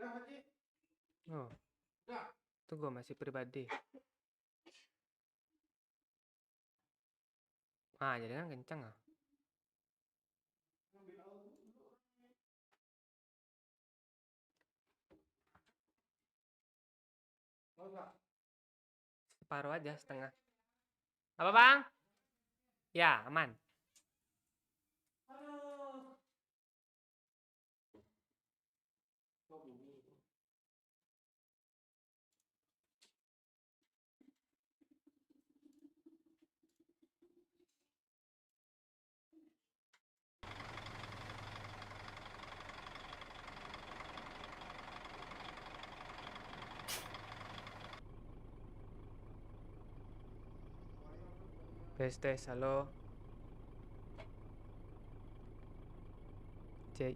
Oh, tunggu masih pribadi. Ah, jadi kan kencang ah. Separuh aja, setengah. Apa bang? Ya, aman. Tes, halo. Cek.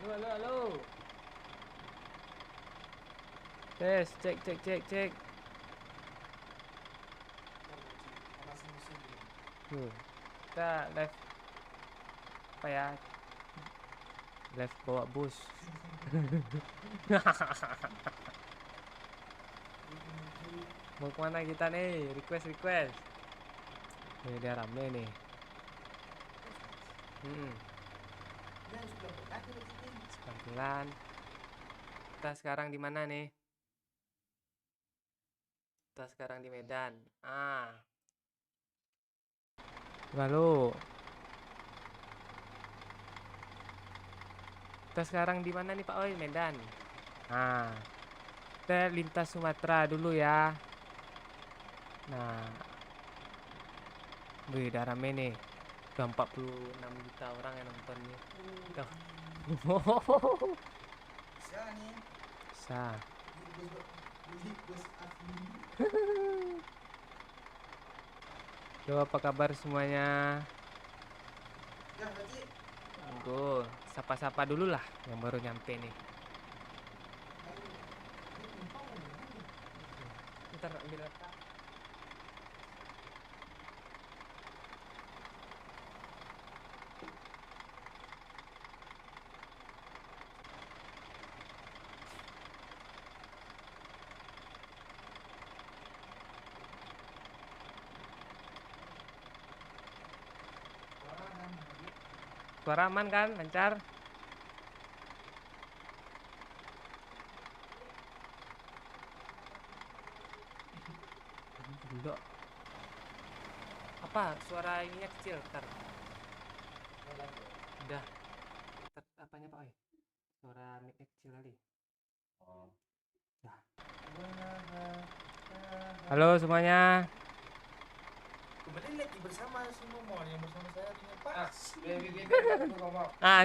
Halo. Tes, cek. Kita live apa ya? Live bawa bus. Mau kemana kita nih? Request. Ini dia rame nih. Pelan. Kita sekarang di mana nih? Kita sekarang di Medan. Lalu kita sekarang di mana nih Pak Oi? Medan. Kita lintas Sumatera dulu ya. Nah, wih, udah rame nih. Udah 46 juta orang yang nonton nih. Bisa nih. Bisa. Yo, apa kabar semuanya? Tunggu, sapa-sapa dulu lah yang baru nyampe nih. Ntar ambil apa? Suara aman kan? Lancar? Dulu. Apa? Suara ininya kecil, ntar. Udah. Apanya Pak Oi? Suara mic kecil kali. Dah. Halo semuanya. Kembali lagi bersama semua yang bersama saya dengan Pak.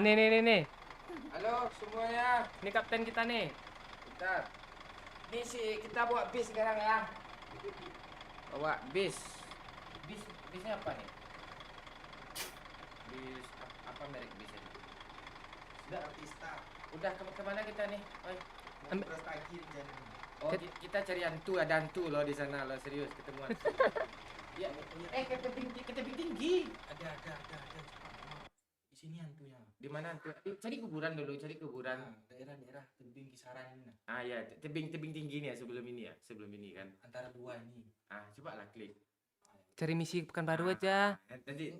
Nih. Halo semuanya. Ini kapten kita nih. Bentar. Ini sih kita bawa bis sekarang ya. Bawa bis. Bisnya apa nih? Bis apa merek bisnya? Sudah Artista. Udah kemana kita nih? Oi. Oh, kita cari hantu, ada hantu loh di sana loh, serius ketemuan. Ya, ke tebing tinggi. Ada. Di sini hantunya. Di mana hantu? Cari kuburan dulu, daerah tebing kisaran ini. Ya, tebing tinggi nih ya sebelum ini kan. Antara dua ini. Coba lah klik. Cari misi Pekanbaru aja. Nanti.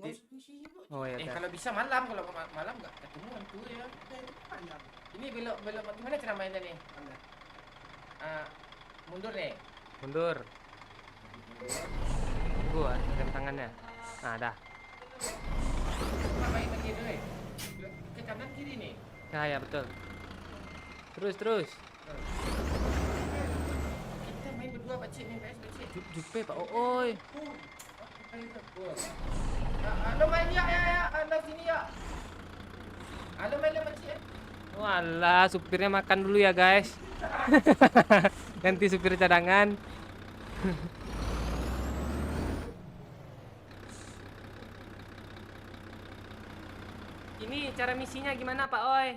Oh ya. Kalau bisa malam, kalau malam nggak ketemu hantu ya. Ini belok gimana cara mainnya nih? Mundur nih. Mundur. Tunggu, rem tangannya. Nah, dah. Main lagi dulu. Ke kanan kiri nih. Nah, ya betul. Terus. Kita main berdua juga pakcik main PS pakcik. Jupe Pak Oi. Halo main ya. Halo sini ya. Halo main pakcik. Walah, supirnya makan dulu ya guys. Ganti supir cadangan. Ini cara misinya gimana Pak Oi?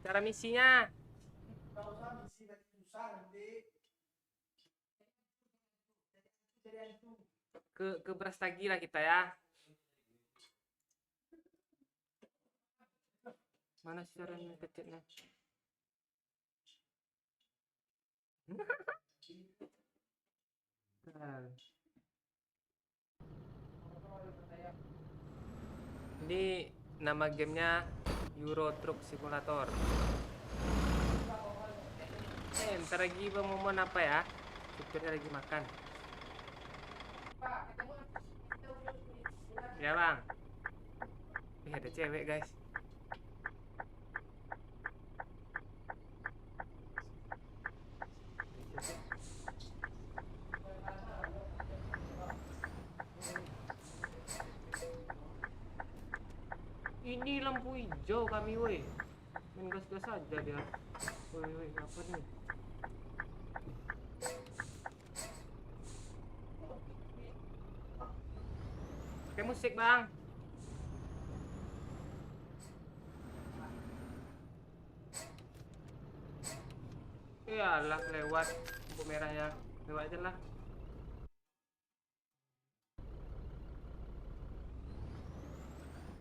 Cara misinya? Ke Brastagi lah kita ya. Mana sih cara pencetnya? Ini nama gamenya Euro Truck Simulator. Ntar lagi Bang Momon apa ya? Supirnya lagi makan. Ya Bang. Ada cewek guys. Ini lampu hijau kami woi. Main gas-gas aja dia. Woi, apa nih? Pakai musik Bang. Iyalah lewat lampu merahnya. Lewat aja lah.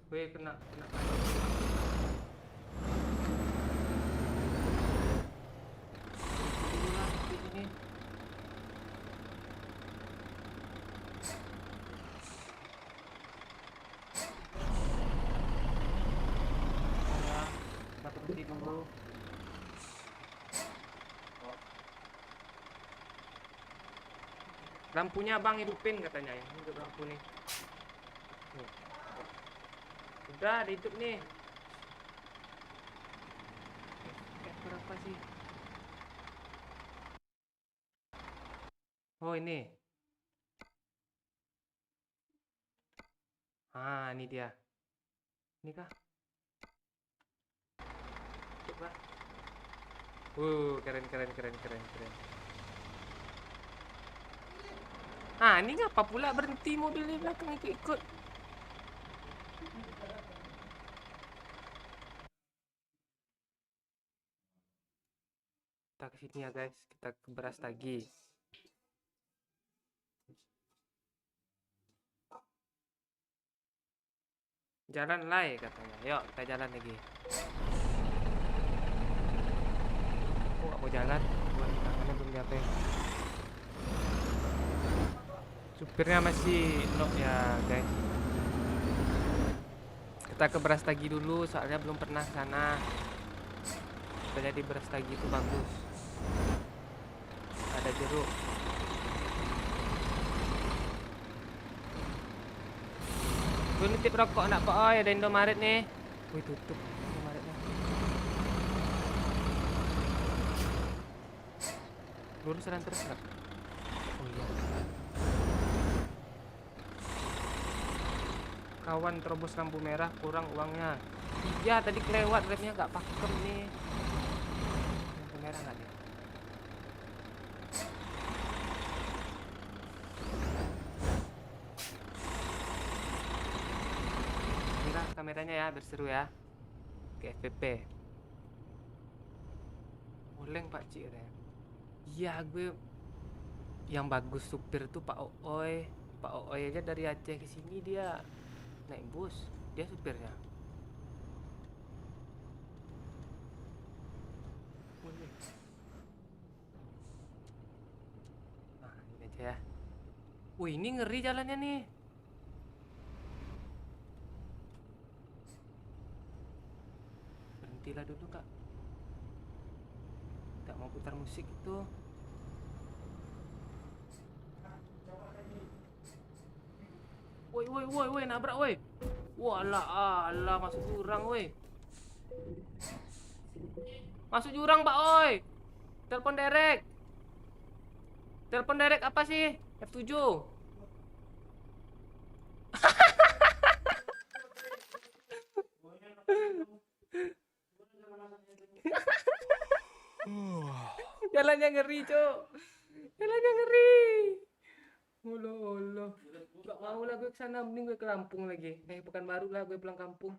Woi, kena. Dulu. Lampunya Bang hidupin katanya ya. Hidup lampu nih. Udah hidup nih. Berapa sih? Oh ini. Ah ini dia. Ini kah? Coba. Keren. Ah ini ngapa pula berhenti mobil di belakang ikut. Kita ke sini ya guys, kita ke Brastagi. Jalan lah ya katanya. Yuk kita jalan lagi. Gak mau jalan, buat tangannya belum nyampe. Supirnya masih nok ya guys. Kita ke Brastagi dulu, soalnya belum pernah ke sana. Katanya di Brastagi itu bagus. Ada jeruk. Gue nitip rokok nak Pak Oi, ada Indomaret nih. Wih tutup Indomaretnya. Lurus jalan terus nggak? Oh iya. Kawan terobos lampu merah, kurang uangnya. Iya tadi kelewat, remnya nggak pakem nih. Lampu merah nggak nih? Enggak kameranya ya, berseru ya. Ke FPP. Oleng Pak Cik katanya. Iya gue yang bagus supir tuh Pak Oi. Pak Oi aja dari Aceh ke sini dia naik bus, dia supirnya. Nah, ini aja ya. Wih, ini ngeri jalannya nih. Berhentilah dulu, Kak. Tak mau putar musik itu. Woi, nabrak woi. Walah, alah masuk jurang woi. Masuk jurang, Pak Oi. Telepon derek. Telepon direct apa sih? F7. Jalannya ngeri, Cok. Jalannya ngeri. Olo olo. Gak mau lah gue kesana, mending gue ke Lampung lagi. Pekanbaru lah gue pulang kampung.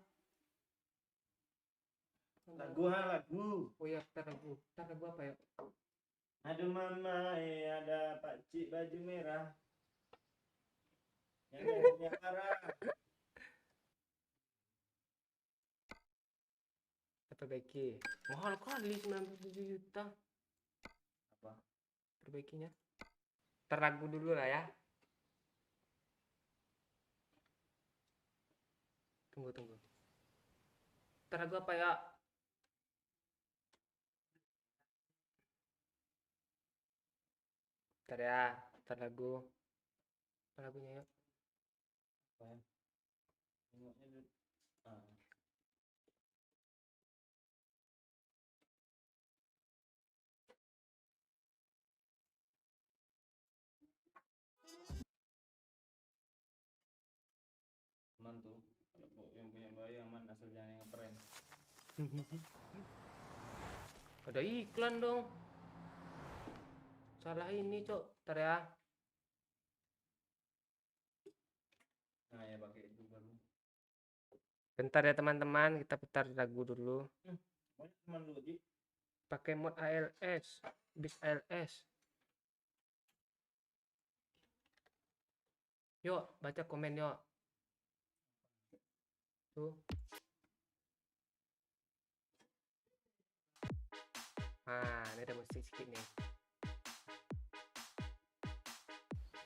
Lagu. Oh ya, ntar lagu apa ya? Aduh mama, ada Pak Cik baju merah. Yang parah. Perbaiki. Mahal kali 97 juta. Apa? Perbaikinya. Ntar lagu dulu lah ya. Tunggu. Ntar lagu apa ya? Ntar ya, ntar lagu. Apa lagunya yuk? Apa ya? Tengoknya dulu. Ah. Aman tuh. Kalau yang punya bayi aman, asal jangan yang keren. Ada iklan dong. Salah ini, Cok. Ntar ya. Nah ya pakai itu baru. Bentar ya teman-teman, kita putar lagu dulu. Banyak teman lu Ji. Pakai mod ALS, bis ALS. Yuk, baca komen yuk. Tuh. Nah, ini ada musik sedikit nih.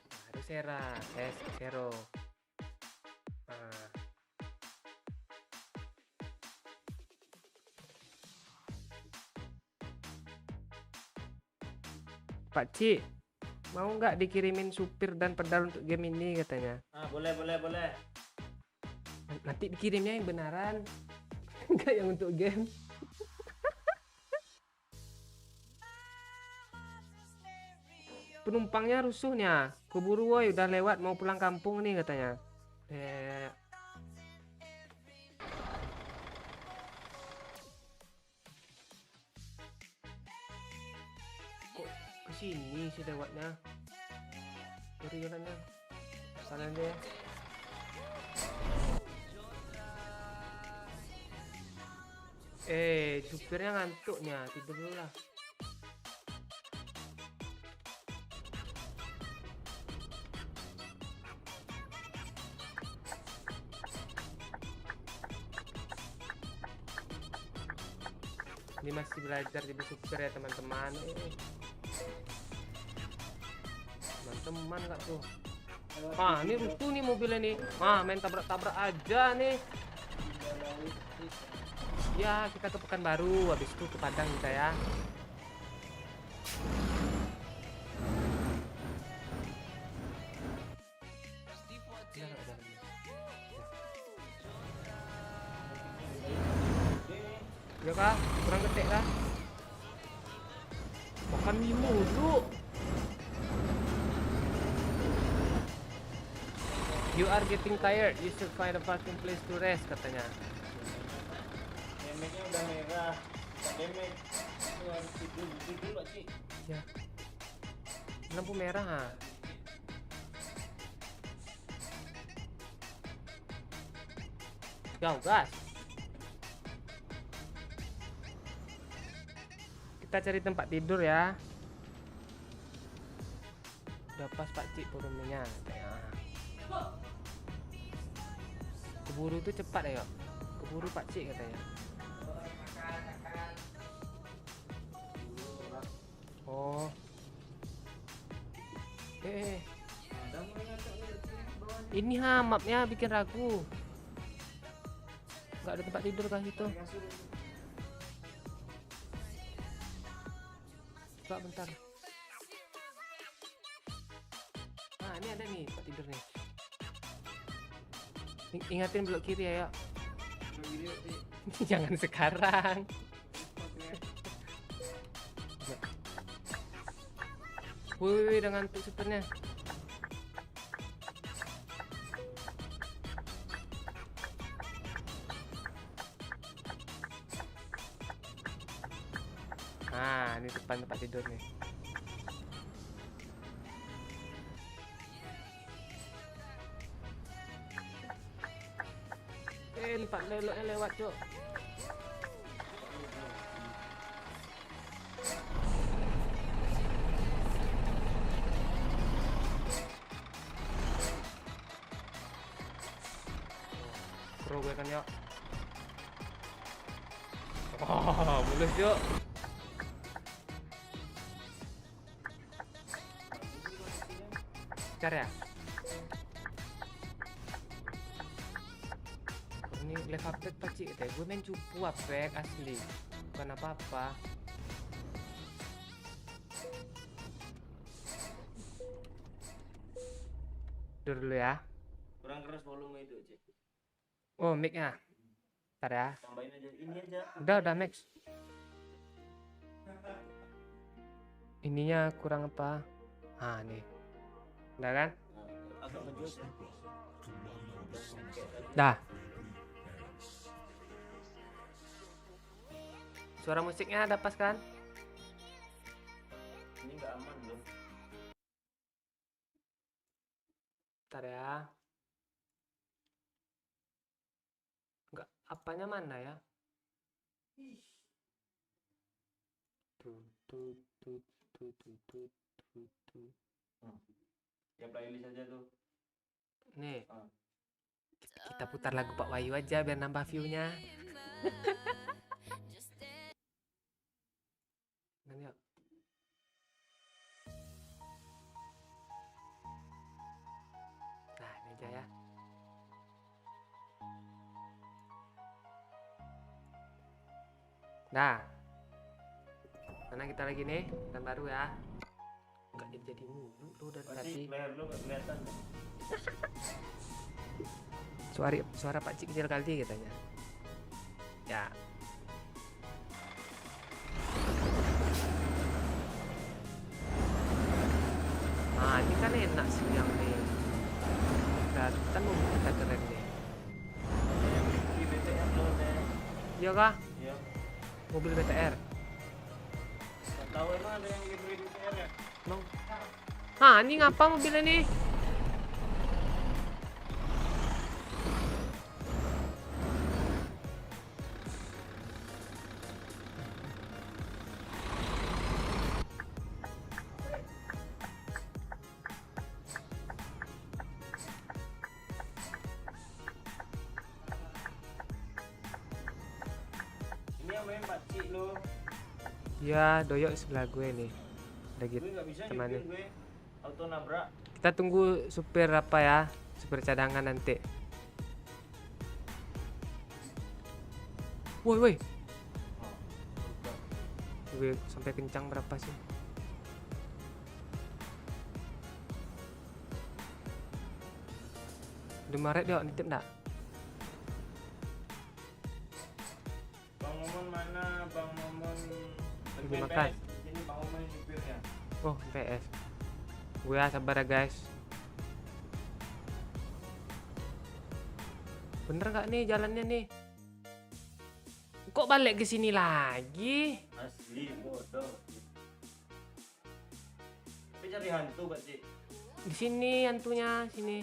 Baru Sera, Sero. Nah. Pak Cik, mau nggak dikirimin supir dan pedal untuk game ini katanya? Ah, boleh. Nanti dikirimnya yang benaran, nggak yang untuk game. Penumpangnya rusuhnya, keburu woi udah lewat mau pulang kampung nih katanya. Kok kesini sih lewatnya? Dari jalannya, salah deh. Supirnya ngantuknya, tidur dulu lah. Ini masih belajar jadi supir ya teman-teman. Teman-teman nggak tuh? Ini rusuh nih mobilnya nih. Main tabrak-tabrak aja nih. Ya, kita ke Pekanbaru, habis itu ke Padang kita ya. Ya kah? Kurang ketik kah? Makan mie mulu. You are getting tired. You should find a parking place to rest katanya. Damage-nya udah merah. Damage itu harus tidur Pak Cik. Ya. Lampu merah ha. Jauh gas. Kita cari tempat tidur ya. Udah pas Pak Cik turunnya. Keburu itu cepat ya. Keburu Pak Cik katanya. Oh. Ini mapnya bikin ragu. Nggak ada tempat tidur kah situ? Coba bentar. Ini ada nih tempat tidur nih. Ingatin belok kiri ya. Jangan sekarang. Woi, udah ngantuk supirnya. Nah, ini depan tempat tidur nih. Empat lewat, Cok. Pro gue kan, Cok. Oh, mulus, Cok. Cari ya? Ini left update pacik teh. Gue main cupu apek asli. Bukan apa-apa. Tidur dulu ya. Kurang keras volume itu, Cik. Oh, mic-nya. Ntar ya. Tambahin aja ini aja. Udah Max. Ininya kurang apa? Ah, nih. Udah kan? Agak ngejus. Dah. Suara musiknya ada pas kan? Ini nggak aman belum. Ntar ya. Enggak, apanya mana ya? Tuh, tuh, tuh, tuh, tuh, tuh, tuh, tuh. Ya playlist aja tuh. Nih. Ah. Kita putar lagu Pak Wahyu aja biar nambah view-nya. Nah, yuk. Nah, ini aja ya. Nah. Mana kita lagi nih? Dan baru ya. Enggak jadi mulu lu dari tadi. Masih leher lu nggak kelihatan. Suara Pak Cik kecil kali katanya. Ya. Nah, ini kan enak sih yang nih. Kan mau kita keren nih. Di BTR lo deh. Iya kah? Iya. Mobil BTR. Nggak tahu emang ada yang diberi BTR ya? Bang. Hah, ini ngapa mobilnya nih? Ini yang main pakcik lo. Ya, doyok sebelah gue nih. Udah gitu. Gue nggak bisa Temannya. nyupir gue. Auto nabrak. Kita tunggu supir apa ya? Supir cadangan nanti. Woi, woi. Gue sampai kencang berapa sih? Udah maret dia nitip enggak? Bang Momon mana? Bang Momon Lagi main makan. PS. Ini Bang Momon yang nyupirnya. Oh, PS. Gue ya sabar ya guys. Bener nggak nih jalannya nih? Kok balik ke sini lagi? Asli bodoh. Tapi cari hantu pakcik. Di sini hantunya, sini.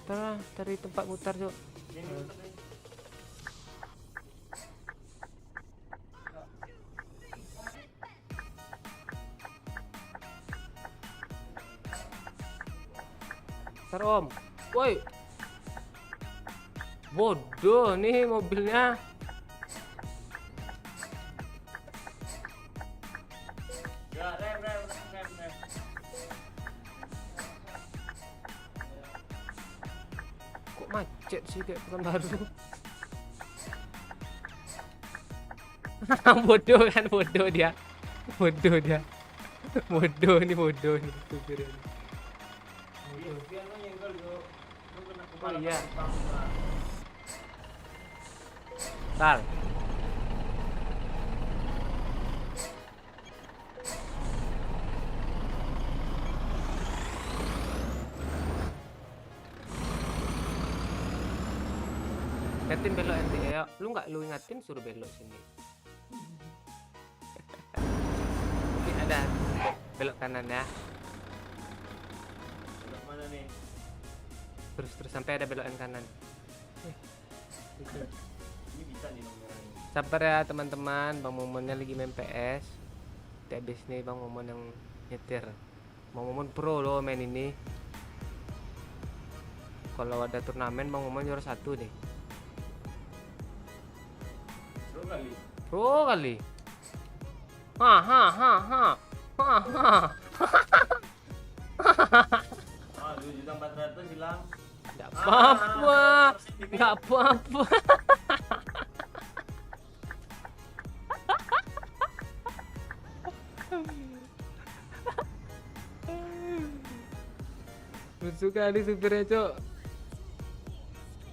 Ntar cari tempat mutar, Cok. Ini muter nih. Ntar Om. Woi. Bodoh nih mobilnya. Ya, rem. Kok macet sih kayak bukan baru. Bodoh kan, bodoh dia. Bodoh dia. Bodoh nih supirnya. Biar lo nyenggol lo. Lo kena Oh kepala iya. penumpang. Tal. Ingatin belok nanti ya. Lu nggak lu ingatin suruh belok sini. Oke, ada belok kanan ya. Belok mana nih? Terus sampai ada belokan kanan. Ini bisa nih nomornya. Sabar ya teman-teman, Bang Momonnya lagi main PS. Udah habis nih Bang Momon yang nyetir. Bang Momon pro loh main ini. Kalau ada turnamen Bang Momon juara 1 deh. Seru kali. Pro kali. Ha ha ha ha. Ha ha. Ah, 2.400.000 hilang. Enggak apa-apa. Enggak apa-apa. Lucu kali supirnya, Cok.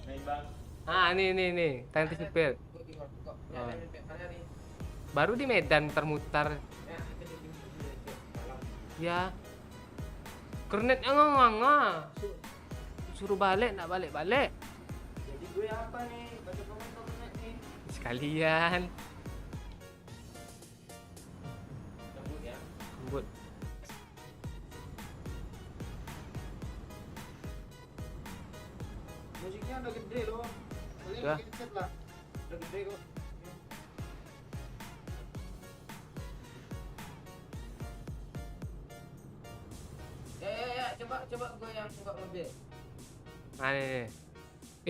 Nih bang. Ah, nih. Tadi supir. Gua di kok. Oh. Ada di mana nih? Baru di Medan muter-muter. Ya, kita di pintu dulu, Cok. Malam. Ya. Kernetnya nganga. Suruh balik, enggak balik-balik. Jadi gue apa nih? Baca komen nih. Sekalian. Cabut ya. Buat Musiknya udah gede loh. Kalian Udah. pakai headset lah. Udah gede kok. Ya, coba gua yang buka mobil. Nah, nih.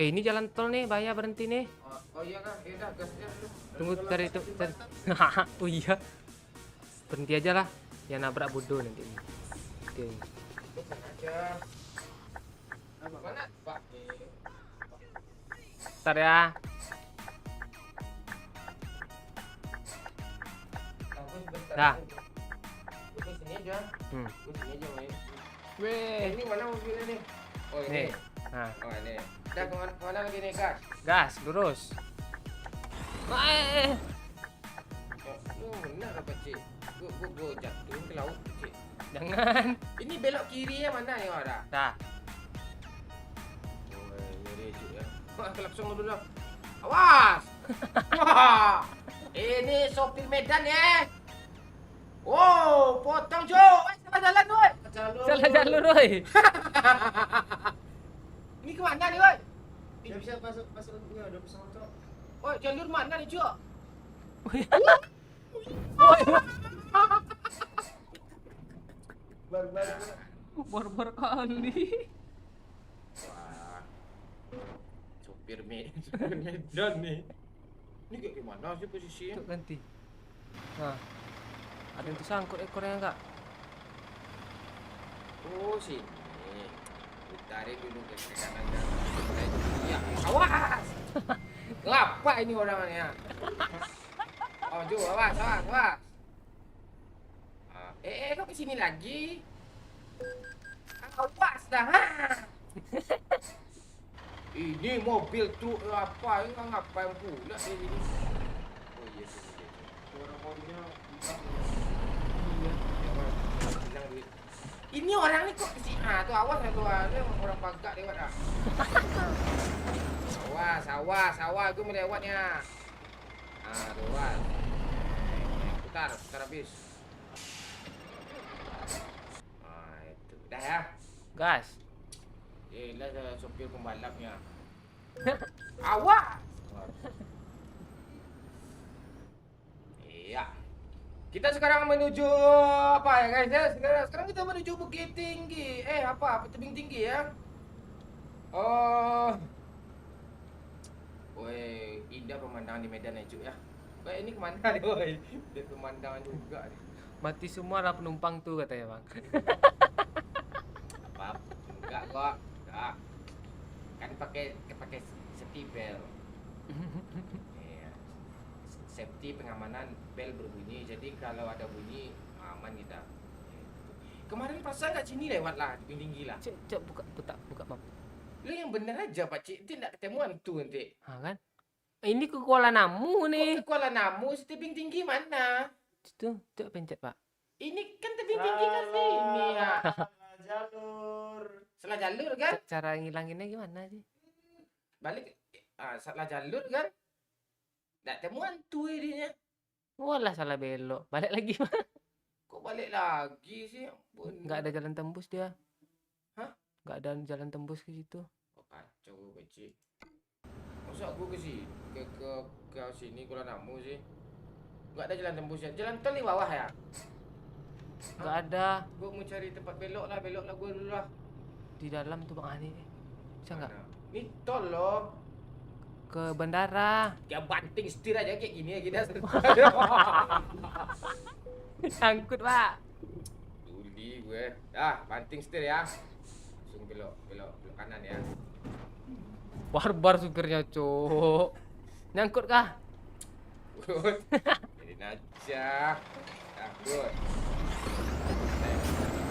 Ini jalan tol nih, bahaya berhenti nih. Oh iya kan, ya udah gasnya dulu. Tunggu cari itu, cari. Oh iya. Berhenti aja lah. Ya nabrak bodoh nanti. Oke. Bukan aja. Mana, Pak? Ntar ya. Aku sebentar. Dah. Gua sini aja. Hmm. Gua sini aja main. Weh. Ini mana mobilnya nih? Oh ini. Nih. Nah, Oh ini. Udah kemana lagi nih, Gas? gas lurus. Eh. Lu benar apa, Cik? Gua jatuhin ke laut, Cik. Jangan. Ini belok kirinya mana ya, ada? Dah. Oh, ini Cik ya. Klakson dulu dong. Awas! Wah! Ini sopir Medan ya. Wow, potong, Cuk. Salah jalan, woi. Salah jalur, woi. Ini kemana nih, woi? Siap-siap masuknya udah pesawat kok. Woi, jalur mana nih, Cuk? Bar-bar. Bor-bor kali. Wah. Sopir Medan nih. Ini kayak gimana sih posisinya? Cuk ganti. Nah. Ada yang tersangkut ekornya enggak? Oh, sini. Tarik dulu ke kanan dan ya, awas. Ngapa ini orangnya? Oh, Jo, awas. Kok ke sini lagi? Awas dah. Ha. Ini mobil truk apa? Ini ngapain pula di sini? Oh iya, sini. Suara mobilnya Hilang duit. Ini orang ni kok kesini. Tu awas lah tu. Dia orang pagak lewat dah. Awas. Gue melewatnya. Tu awas. Putar habis. Itu. Dah ya. Gas. Lah sopir pembalapnya. Awas. Iya. Kita sekarang menuju apa ya guys ya? Sekarang kita menuju Bukit Tinggi. Tebing tinggi ya. Oh. Woi, indah pemandangan di Medan ya, Cuk ya. Woi, ini kemana nih, woi? Dia pemandangan juga nih. Mati semua lah penumpang tuh katanya, Bang. Apa? Enggak kok. Enggak. Kan pakai safety belt. Iya. Safety pengamanan bel berbunyi. Jadi kalau ada bunyi aman kita. Kemarin pas saya kat sini lewat lah, di tinggi lah. Cuk buka map. Lu yang bener aja Pak Cik, nanti nak ketemuan tuh nanti. Ha kan? Ini ke Kuala Namu Kok nih. ke Kuala Namu, tebing tinggi mana? Itu pencet, Pak. Ini kan tebing tinggi kan sini ya. jalur. Salah jalur kan? Cara ngilanginnya gimana sih? Balik salah jalur kan. Nggak temu hantu dia. Walah salah belok. Balik lagi. Kok balik lagi sih? Ampun. Nggak ada jalan tembus dia. Hah? Nggak ada jalan tembus ke situ. Oh, kacau kecil. Masa aku ke sini ke sini Kuala Namu sih? Nggak ada jalan tembusnya. Jalan tol di bawah ya? Nggak ada. Gue mau cari tempat belok lah gue dulu lah. Di dalam tuh Bang Ani nih. Bisa nggak? Mana? Ini tol loh. Ke bandara. Kayak banting setir aja kayak gini ya kita. Sangkut Pak. Tuli gue. Banting setir ya. Langsung belok kanan ya. Barbar supirnya cuk. Nyangkut kah? Good. Jadi aja. Good.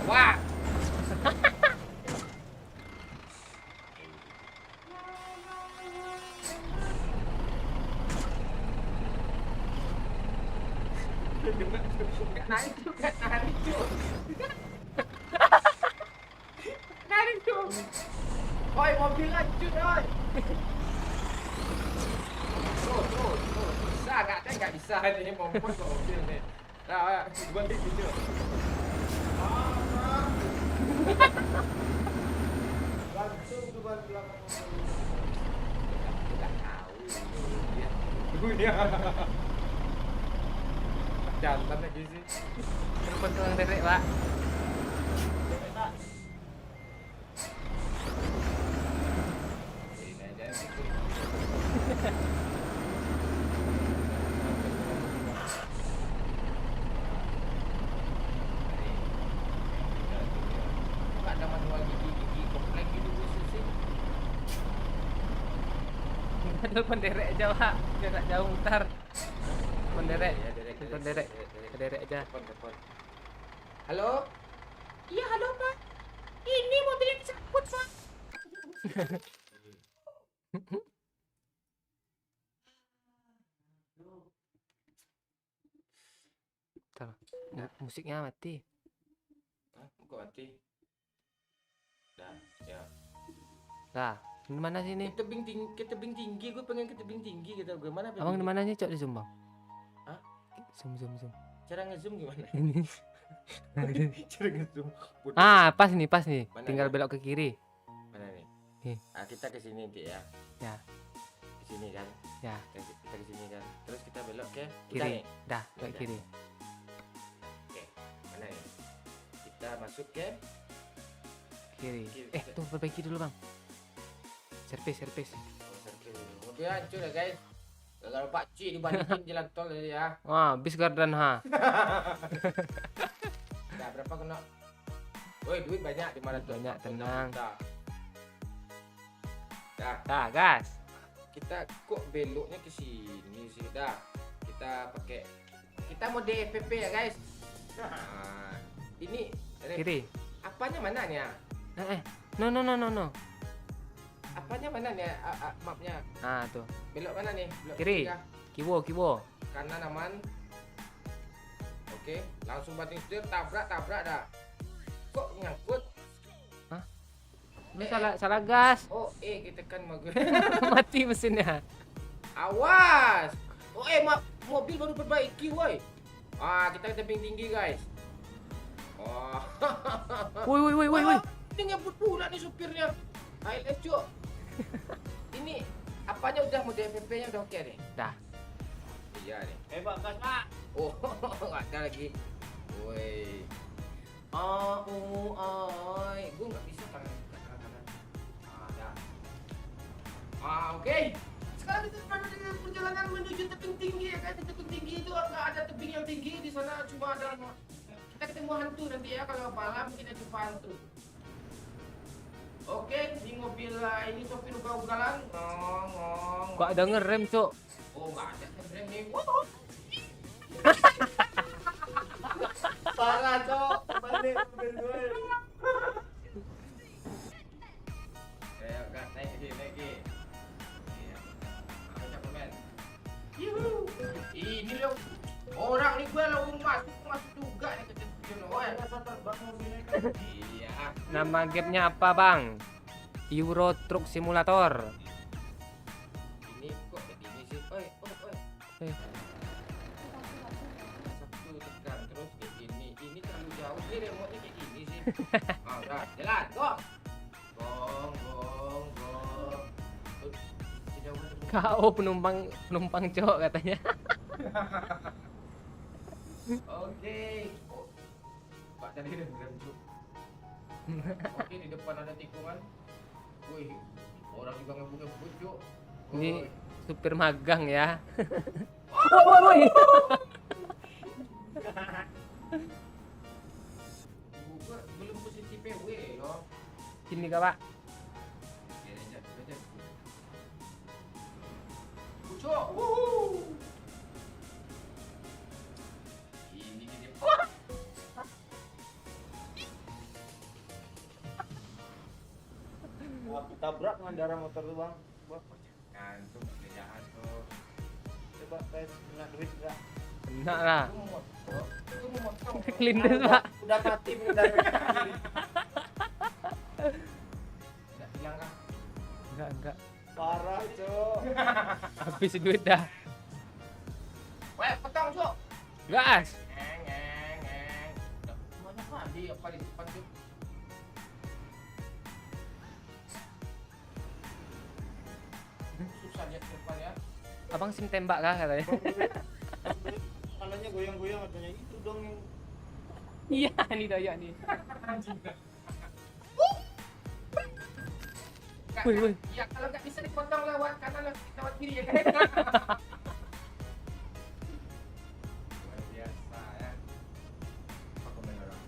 Wah. Narik juga. Oi, mobil lanjut, oi. Terus. Bisa nggak bisa ini mompot ke mobil nih. Nah, balik gitu. Langsung ke belakang mobil. Tidak tahu dunia. Jantan lagi sih. Telepon tukang derek Pak. Ini aja sih. Nggak ada manual gigi komplek gitu sih. Telepon derek aja Pak. Biar nggak jauh mutar. Telepon derek. Ya, Telepon derek. Derek aja. Telepon. Halo? Iya, halo Pak. Ini mobilnya disangkut Pak. Bentar. Musiknya mati. Hah? Kok mati? Dah, ya. Lah, di mana sih ini? Ke tebing tinggi, gue pengen ke tebing tinggi gitu. Gimana? Abang di mana sih? Cok di zoom Bang. Hah? Zoom. Cara ngezoom gimana? Ini. Cara ngezoom. Pas nih. Mana Tinggal ya? belok ke kiri. Mana nih? Nih. Kita ke sini nanti ya. Ya. Ke sini kan? Ya, Kita ke sini kan. Terus kita belok ke kita kiri. nih. Dah, belok Udah. kiri. Oke. Mana nih? Kita masuk ke Kiri. Kiri. Tuh perbaiki dulu Bang. Servis. mobil hancur ya guys. Gara-gara Pak Ci dibandingin jalan tol tadi ya. Wah, bis Gardan ha. Nah, berapa kena? Woi, duit banyak di mana tuh? Banyak, 46 tenang. juta. Dah, Dah, gas. kita kok beloknya ke sini sih dah. Kita mode FPP ya guys. Nah, ini Kiri. apanya mana nih ya? No. Apanya mana nih ya? Mapnya Nah, tuh. belok mana nih? Belok Kiri. kah? Kiwo. Kanan aman. Oke, langsung banting setir, tabrak dah. Kok nyangkut? Lu salah gas. Oh, kita kan mau gue. Mati mesinnya. Awas. Oh, mobil baru perbaiki, woi. Kita ke tebing tinggi, guys. Oh. Woi. Ini ngebut pula nih supirnya. Highlight, Cuk. Ini apanya udah mode FPP-nya udah oke nih? Dah. Iya nih. Pak, gas Pak. Oh, ada lagi. Woi. Gue nggak bisa kanan. Dah. Oke. Sekarang kita berada di perjalanan menuju tebing tinggi ya kan. Di tebing tinggi itu nggak ada tebing yang tinggi, di sana cuma ada. Kita ketemu hantu nanti ya, kalau malam kita jumpa hantu. Oke, di mobil ini sopir ugal-ugalan. Ngong. Kok ada ngerem, Cok? Oh, nggak ada rem nih. Parah, Cok. Balik mobil gue. Ayo, gas, naik lagi. Iya. Ayo, men. Yuhu. Ini loh. Orang nih gue lo masuk juga nih ke tempat. Oh, ya. Terbang mobilnya kan. Iya. Nama gamenya apa, Bang? Euro Truck Simulator. Udah, jalan, gong. Gong, gong, gong. Tidak boleh. Kau penumpang cowok katanya. Oke. Oh, Pak tadi udah bilang cuk. Oke, di depan ada tikungan. Wih, orang juga ngebut-ngebut cuk. Ini Woi. supir magang ya. Woi. Gua belum posisi PW loh. Sini kak pak. Ya, aja. Pucuk. Ini dia. Aku tabrak pengendara motor tuh bang. Bang, Ngantuk kerjaan tuh. coba tes kena duit enggak? Enak lah. Itu mau motong. Kelindes pak. Udah mati pengendara. Enggak hilang kan? Enggak. Parah cok. Habis duit dah. Weh, potong cuk. Gas. Ngeng. Mana mandi apa di depan tuh? Susah lihat ke depan ya. Abang sim tembak kah katanya? Kanannya goyang-goyang katanya itu dong yang Iya, ini doyak nih. Woi. Ya kalau nggak bisa dipotong lewat kanan lewat kiri ya kan. Luar biasa ya. Apa komen orang?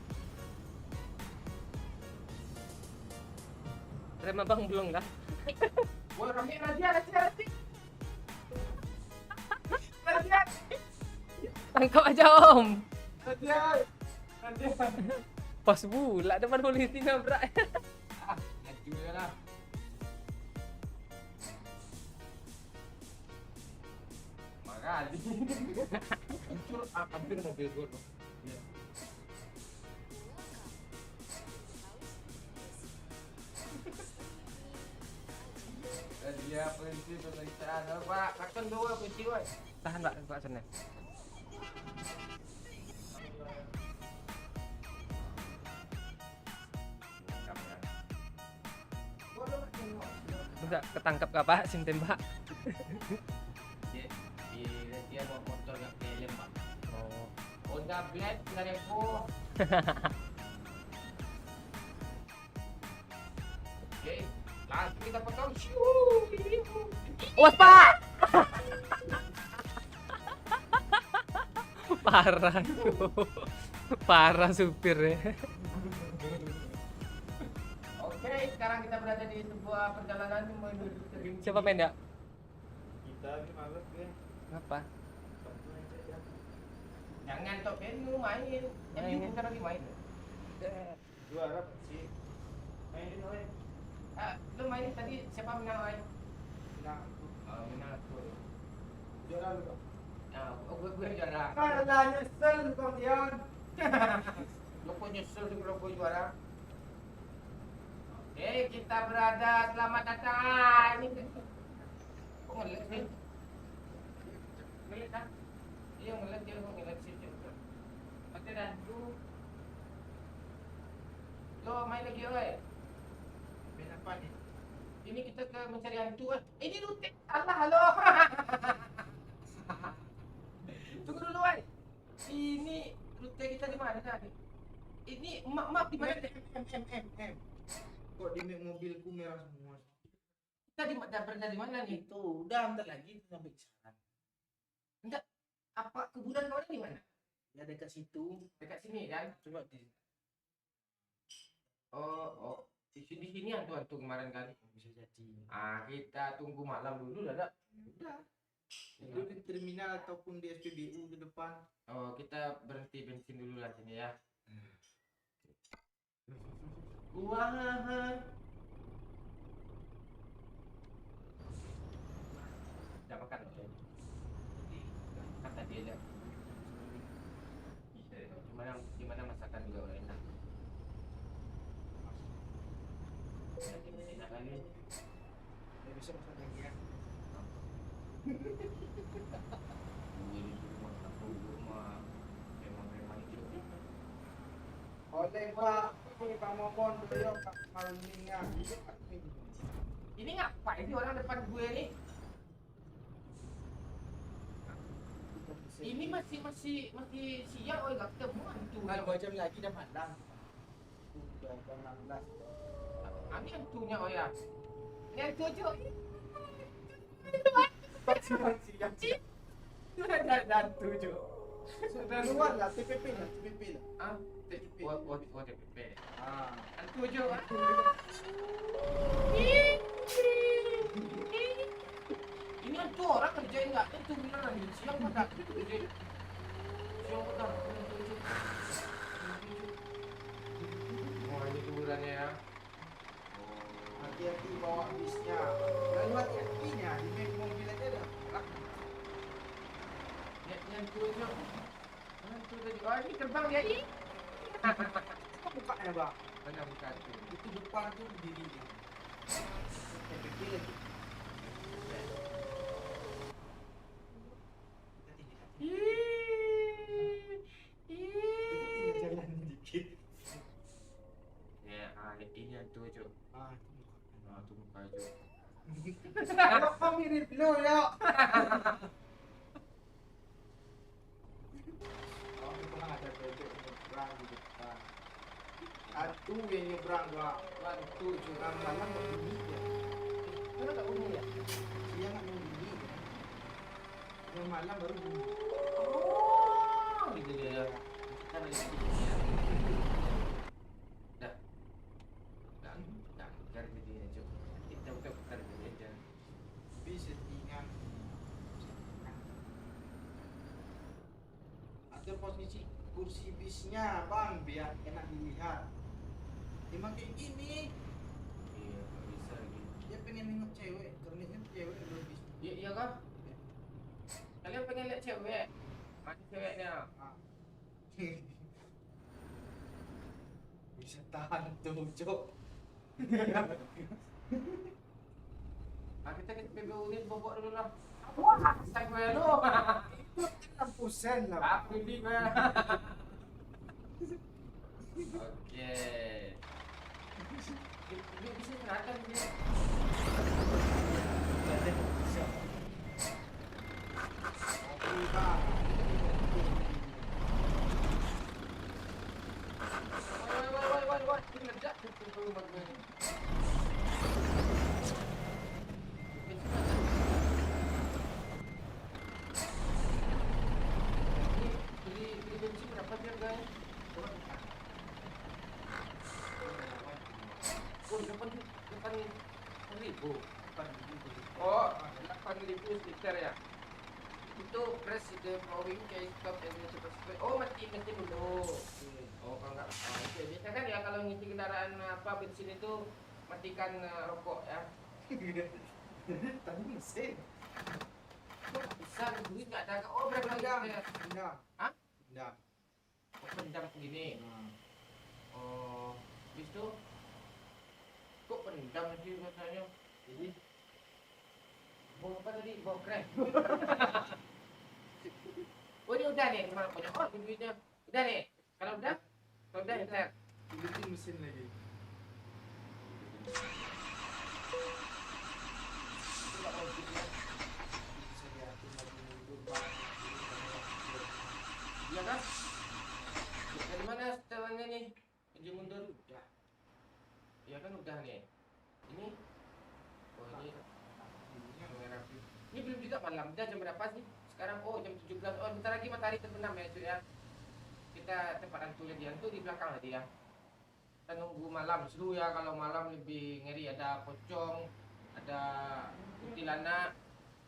Rem abang belum kah? Woi, rame nanti. Latihan. Tangkap aja om. Latihan. Pas pula depan polisi nabrak. Ah, laju ya lah. Makasih. Hampir mobil gue tuh. Iya. Dia polisi pemeriksaan. Pak, kakak dua polisi woi. Tahan pak, sana. Enggak ketangkap kah pak sim tembak? Dia mau motor gak film pak. Oh. Honda Blade 3000. Oke, langsung kita potong. Was pak. Parah tuh. Parah supir ya. Oke, sekarang kita berada di sebuah perjalanan menuju ke Binti. Siapa penda? kita ini males ya. Kenapa? Jangan tok lu main. Yang Main. bentar lagi main. Juara sih. Mainin oleh. Lu main tadi siapa menang main? Nah, Menang aku. juara lu. Bang. Nah, gue juara. Karena nyesel Bang Dian. Lo kok nyesel sih kalau gue juara? Oke, kita berada. Selamat datang. Ini kok ngelit sih? Ngelit kan? Iya ngelit dia kok ngelit sih. Oke dan lu. Lo main lagi oi. Main apa nih? Ini kita ke mencari hantu kan? Ini rute. Allah halo. Tunggu dulu oi. Ini rute kita di mana tadi? Ini map di mana? Kok di mobilku merah semua? Kita berada di mana nih? Itu udah bentar lagi sampai sana. Enggak. Apa kuburan kau ini di mana? Ya dekat situ. Dekat sini kan? Coba di Oh. Di sini hantu kemarin kali. bisa jadi. Kita tunggu malam dulu lah. Udah. Itu di terminal ataupun di SPBU di depan. Oh, kita berhenti bensin dulu lah sini ya. Wah. Udah makan belum? Kata dia lihat. Gimana masakan juga enak. Enak kali. Ya bisa masak lagi ya. Gue disuruh masak dulu mah. Memang itu. Oleh Pak. Ini Pak Mokon beliau Pak Malminga. Ini ngapain sih orang depan gue nih? Ini masih siang, oh nggak ketemu hantu. Kalau 2 jam lagi udah malam. Udah jam 16. Ini hantunya oh ya. Ini hantu aja. Siap. Ada hantu Jo. Sudah keluar lah TPP lah, TPP lah. Ah, TPP. Ah. Hantu Jo. Ini hantu orang kerjain nggak? Itu beneran siang pada kerjain. Siang pada. Oh ini kuburannya ya. Hati-hati bawa bisnya. Lalu hati-hatinya di mobil aja dah. Ini hantu Jo. Hantu tadi. Oh ini terbang dia ini. Kok bukanya bang? Mana buka tu? Itu depan tuh berdiri dia. TPP lagi. Jalan dikit. Ya, ini hantu Jo. Ah, Tu muka Jo. kok mirip lo ya? Oh, pernah ada bebek nyebrang di depan. Satu yang nyebrang gua. Satu cuma malam begini ya. Mana tak bunyi ya? Siang nggak mau bunyi ya. Yang malam baru bunyi. Oh, gitu dia. Kita lagi begini ya. Dah. Dah. Cari begini aja. Kita bukan cari begini aja. Bis settingan. Ada posisi kursi bisnya bang biar enak dilihat. Emang kayak gini. Iya, tak bisa lagi. Dia pengen nengok cewek, ternyata cewek belum bisa. Iya kah? Kalian pengen lihat cewek? Mana ceweknya? Ah. Bisa tahan tuh, Cok. Kita ke PBU ni bobok dulu lah. Wah, saya gue lu. 6% lah. Aku ni gue. Oke. Dia bisa serahkan dia. Oke, Bang. Woi. Ini ledak tu rumah gue ni. Beli bensin berapa tiap guys? Oh, 8.000. Oh, 8.000 liter ya. Itu presiden flowing kayak stop and oh mati dulu. Oh kalau nggak oke biasa kan ya kalau ngisi kendaraan apa bensin itu matikan rokok ya. Tadi mesin. Kok bisa duit nggak ada? Oh berapa Pendam. liter? Pendam. Hah? Pendam. Oh pendam segini. Oh, habis itu kok pendam sih biasanya? Jadi Bawa apa tadi? Bawa kren. Oh ini udah nih, kemana banyak orang duitnya. Udah nih, kalau udah ya hidupin mesin lagi. Bisa diatur lagi mundur Bang. Iya kan? Dari mana setelannya nih? Maju mundur udah. Iya kan udah nih. Ini. Oh ini. Ini belum juga malam. Udah jam berapa sih? Sekarang oh jam 17. Oh bentar lagi matahari terbenam ya cuy ya. Kita tempat hantu lagi. Hantu di belakang tadi ya. Kita nunggu malam. Seru ya kalau malam lebih ngeri. Ada pocong, ada kuntilanak,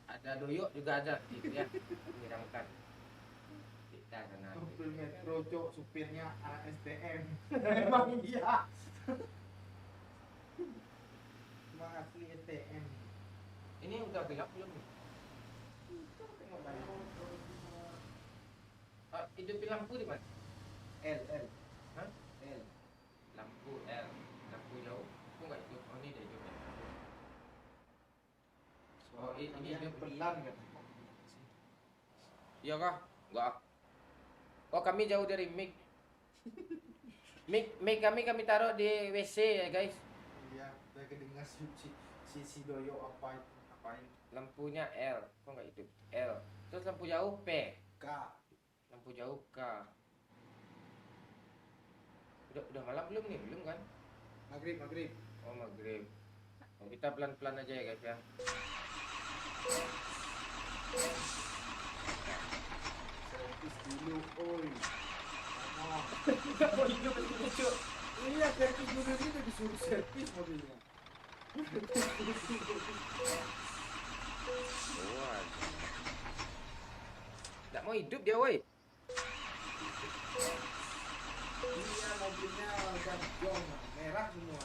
ada doyok juga ada gitu ya. Menyeramkan. Kita kena. Mobil metro Cok, supirnya ASTM. Emang iya. Emang asli STM. Ini udah gelap belum nih? Tengok banyak. Hidupin lampu di mana? L. Hah? L. Lampu L. Lampu jauh. Kok nggak hidup? Oh ini dia hidup ya. Oh ini Kalian hidup. pelan kan? Iya kah? Enggak. Oh kami jauh dari mic. Mic kami taruh di WC ya guys. Iya, saya kedengar si Doyo apain Lampunya L, kok nggak hidup? L. Terus lampu jauh P. K. Lampu jauh K. Udah malam belum nih? Belum kan? Maghrib. Oh maghrib. Oh, kita pelan-pelan aja ya guys ya. Servis dulu, oi. Oh. Nggak mau hidup lucu. Iya, servis dulu itu disuruh servis mobilnya. Nggak mau hidup dia woi. Iya, mobilnya udah jong, merah semua.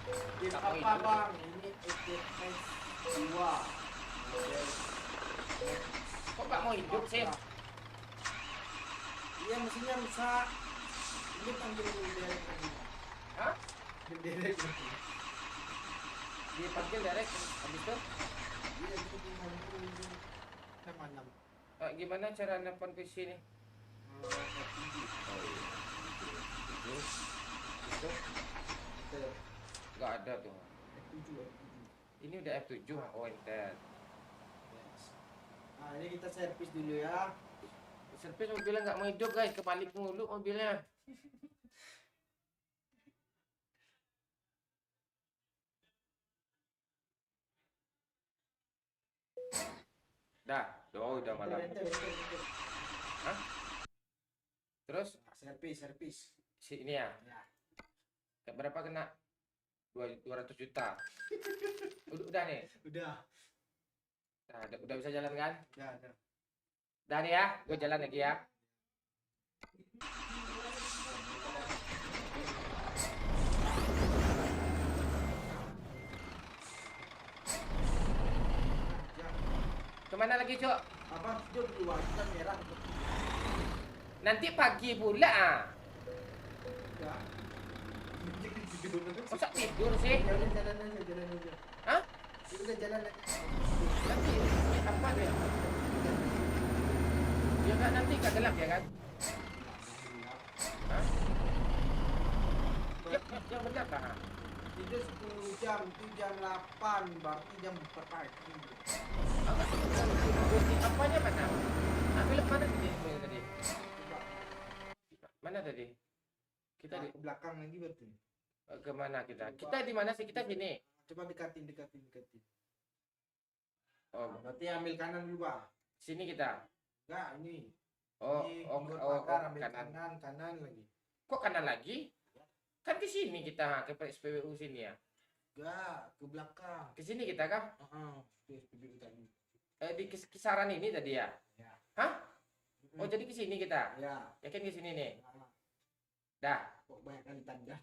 Ini Tak mau apa hidup. bang? Ini ETS 2 model. Kok nggak mau hidup sih? Iya, mesinnya rusak. Ini panggil derek lagi. Hah? Panggil derek lagi. Dipanggil direct habis itu Iya, itu tinggal dulu. Sama 6. gimana cara nelpon ke sini? Itu nggak ada tuh. Ini udah F7. Oh enter. Nah, ini kita servis dulu ya. Servis mobilnya nggak mau hidup guys, kebalik mulu mobilnya. Dah, udah malam. Hah? Terus Servis. si ini ya, Ya. kayak berapa kena? 200 juta. Udah nih. Udah. Nah, udah bisa jalan kan? Udah. Dah nih ya, gue jalan lagi ya. Kemana lagi cok? Apa tidur di luar kita merah. Nanti pagi pula. Udah. Masa tidur sih? Jalan aja. Hah? Udah jalan aja. Nanti apa deh? Ya kan nanti gak gelap ya kan? Hah? Yang benar kan? Tidur 10 jam, itu jam 8, berarti jam 4 pagi. Apanya mana? Ambil mana tadi? Mana tadi? Kita di Ke belakang lagi berarti. kemana kita? Kita di mana sih? Kita sini. Coba dekatin. Oh, Berarti ambil kanan dulu, Bang. sini kita. Enggak, ini. Oh, Ini oh, keluar oh, pagar, ambil kanan. kanan lagi. Kok kanan lagi? Kan ke sini kita, ke SPBU sini ya. Enggak, ke belakang. Ke sini kita kah? PSBB tadi. Di kisaran ini tadi ya? Ya. Hah? Oh, jadi ke sini kita. Ya. Yakin ke sini nih. Nah, Dah, kok banyak kali tanda.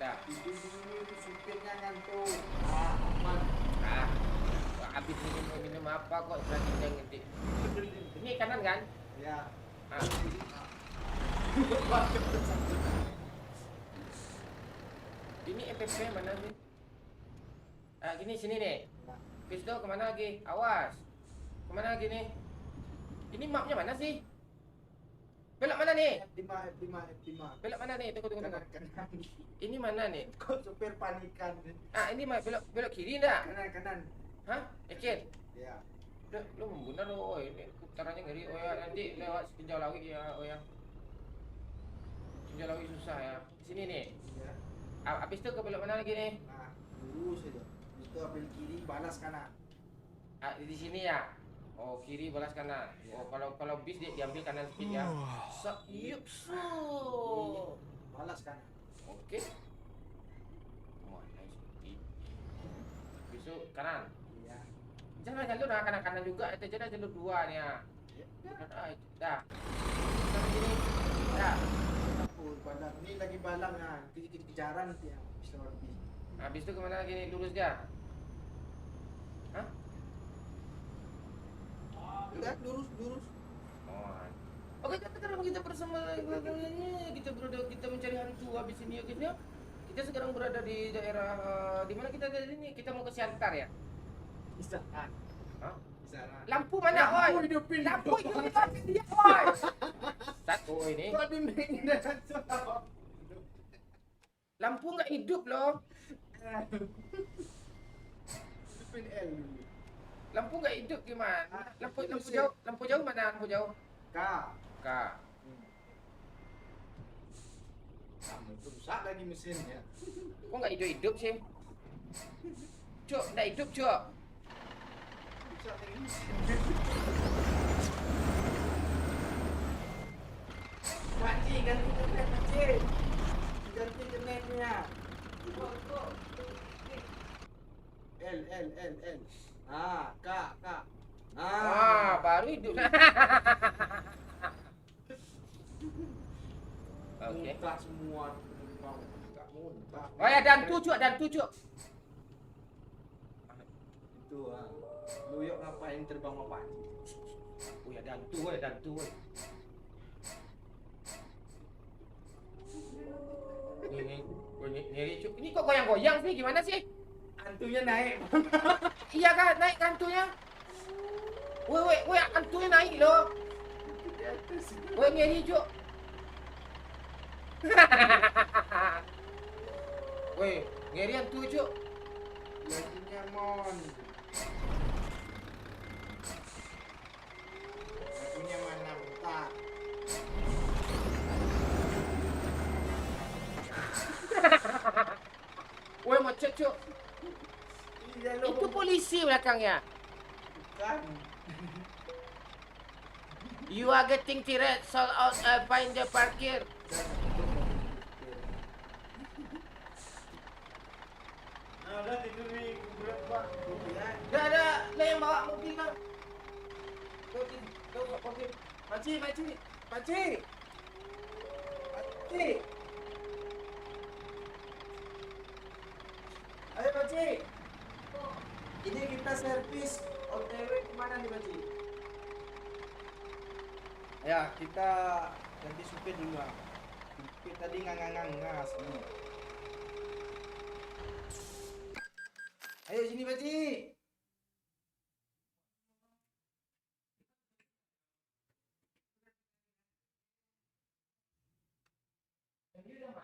dah. Itu dulu itu supirnya ngantuk. Aman. Ah, habis minum apa kok berarti yang ngetik. Ini kanan kan? Ya. Ah. Ini EPP mana sih? Ah, gini sini nih. Bis tuh kemana lagi? Awas. Kemana lagi nih? Ini mapnya mana sih? Belok mana nih? F5. Belok mana nih? Tunggu. Kanan. Ini mana nih? Kok supir panikan? Ah, ini belok kiri enggak? Kanan. Hah? Yakin? Ya. Lu membenar lo, ini putarannya ngeri. Oh ya, nanti lewat Tinjau Lawi ya, oh ya. Tinjau Lawi susah ya. Di sini nih. Ya. Habis itu ke belok mana lagi nih? Nah, lurus aja. Itu ambil kiri, balas kanan. Ah, di sini ya. Oh, kiri balas kanan. Oh, kalau bis dia diambil kanan sedikit ya. Yup, so. Balas kanan. Oke. Wah, nice. Besok kanan. Iya. Jangan jalur kanan juga. Itu jadi jalur dua nih ya. Dah. Sama sini. Dah. Takut balang. Ini lagi balang ya. Kejaran nanti ya. Bisa lebih. Habis itu kemana lagi nih? Lurus dia. Hah? Udah, lurus. Oh. Oke, sekarang kita bersama kita mencari hantu habis ini ya guys ya. Kita sekarang berada di daerah di mana kita dari ini? Kita mau ke Siantar ya. Di sana. Hah? Di sana. Lampu mana, oi? Lampu hidupin. Lampu itu di belakang dia, oi. Satu ini. Kok dindingnya dah Lampu nggak hidup loh. hidupin L dulu. Lampu nggak hidup gimana? Lampu jauh mana? Lampu jauh. K. Kak. Sama itu rusak lagi mesinnya. Kok nggak hidup sih? Cuk, nggak hidup, Cuk. Rusak lagi mesin. Pakcik, ganti kernet, pakcik. Ganti kernetnya. L. Ah, K. Ah, baru hidup. Oke. Muntah semua. Muntah. Oh ya, dantu, Cuk, dantu, Cuk. Itu lu yuk ngapain terbang sama pakcik? Oh ya, dantu, woi, dantu, woi. Ini, Cuk. Ini kok goyang-goyang sih? Gimana sih? Hantunya naik. Iya kan, naik hantunya. Woi, hantunya naik loh. Di atas. Woi, ngeri, Cuk. Woi, ngeri hantu, Cuk. Lagunya Mon. Lagunya mana bentar. Woi, macet, Cuk. Iya Itu polisi belakangnya. Bukan. You are getting tired, sold out, find the parkir. Nah, udah tidur di kuburan Pak. Dah ada, lah yang bawa mobil kan. Kau mobil. Pakcik. Ayo pakcik. Ini kita servis OTW kemana nih pakcik? Ya kita ganti supir dulu lah. Supir tadi ngangas nih. Ayo sini pakcik.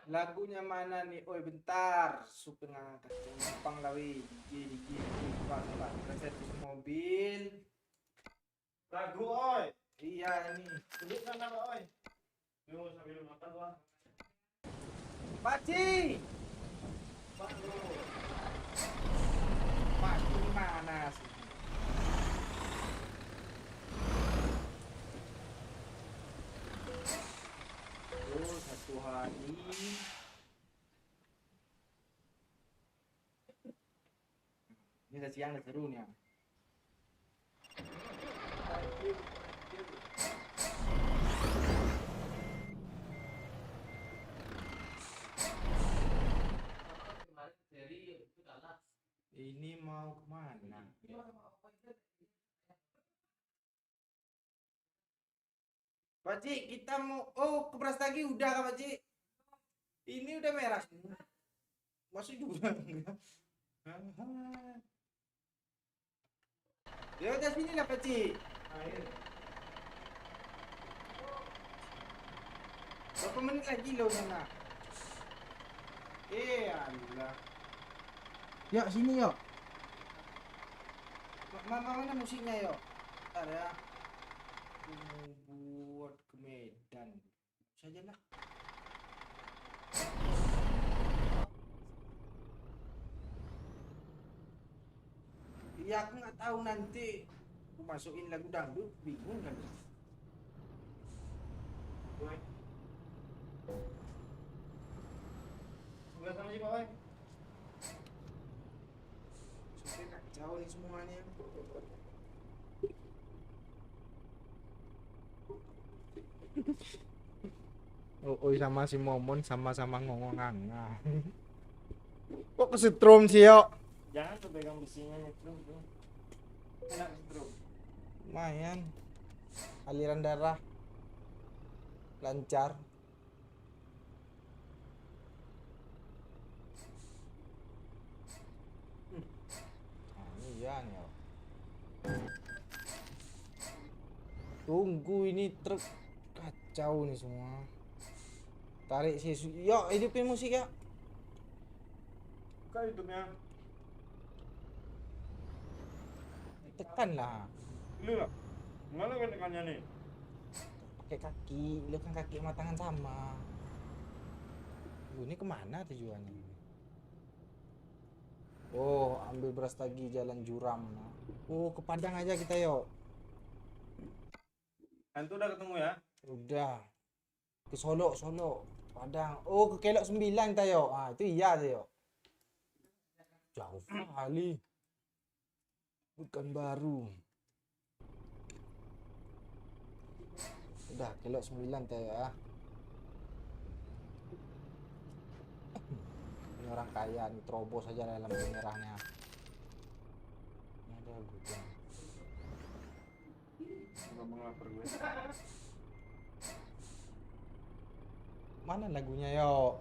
Lagunya mana nih? Oi bentar, supir ngangkat Jepang lawi. Digi, Pak. Kita servis mobil. Lagu oi. Iya ini. Sebutkan nama oi. Lu sambil makan wah. Pakcik. Pak Bro. Pak di mana sih? Oh, satu hari. Ini udah siang udah seru nih. Ya. Ini mau kemana? Pakcik, kita mau ke Brastagi udah kan Pakcik? Ini udah merah semua. Masih juga enggak. Ya udah sini lah Pakcik. Ayo. Berapa menit lagi lo sana? Allah. Yuk sini yuk. Mana musiknya yuk? Bentar ya. Aku mau buat ke Medan. Sajalah. Iya aku nggak tahu nanti. Aku masukin lagu dangdut bingung kan. Oi. Sudah sama si Pak oi. Supir kacau nih semuanya. Oi sama si Momon sama-sama ngomong-nganga. Kok kesetrum sih yuk? Jangan tuh pegang besinya nyetrum tuh. Enak setrum. Lumayan. Aliran darah lancar. Iya nih. Tunggu ini truk kacau nih semua. Tarik sih. Yuk, hidupin musik ya. Buka YouTube-nya. Tekan lah. Ini lah. Mana kan tekannya nih? Pakai kaki. Lu kan kaki sama tangan sama. Ini kemana tujuannya? Oh, ambil beras lagi jalan Juram. Oh, ke Padang aja kita yuk. Hantu udah ketemu ya? Udah. Ke Solo, Padang. Oh, ke Kelok 9 kita yuk. Ah, itu iya tuh yuk. Jauh kali. Bukan baru. Udah, Kelok 9 kita ya. Ini orang kaya nih, terobos aja dalam merahnya. Ini ada gudang. Ngomong lapar gue. Mana lagunya yo?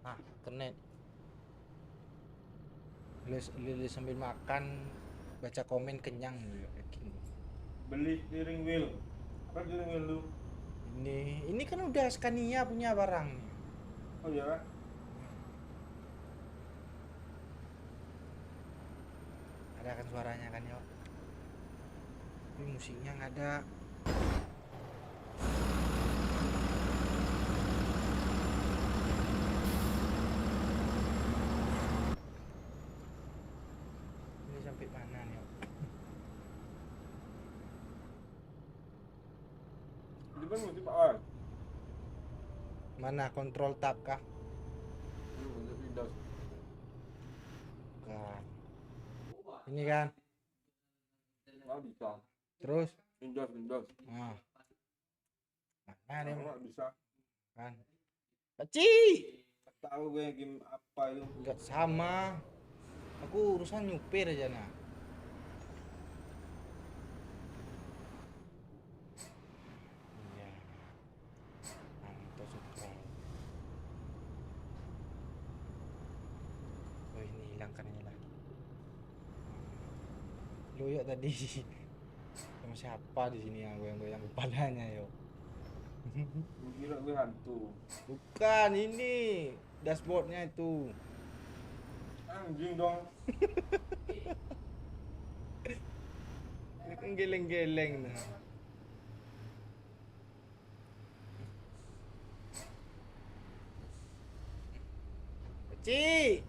Ah, keren. Lili sambil makan, baca komen kenyang yakin. Beli steering wheel. Apa steering wheel lu? Ini kan udah Scania punya barang. Oh iya kan? Ada kan suaranya kan yo. Tapi musiknya nggak ada. Ini sampai mana nih? Yo? Itu kan musik Pak. Mana kontrol tab kah? Musik Windows. Bukan. Ini kan. Nggak bisa. Terus? Windows. Nah. Mana dia? Nggak bisa. Kan. Paci! Tahu gue game apa itu? Enggak sama. Aku urusan nyupir aja nah. Iya. Anto subscribe. Oh ini hilangkan aja lah. Loyok tadi sama siapa di sini yang goyang-goyang kepalanya yo. Gue kira gue hantu. Bukan ini dashboardnya itu. Anjing dong. Ini kan geleng-geleng nah. Ci.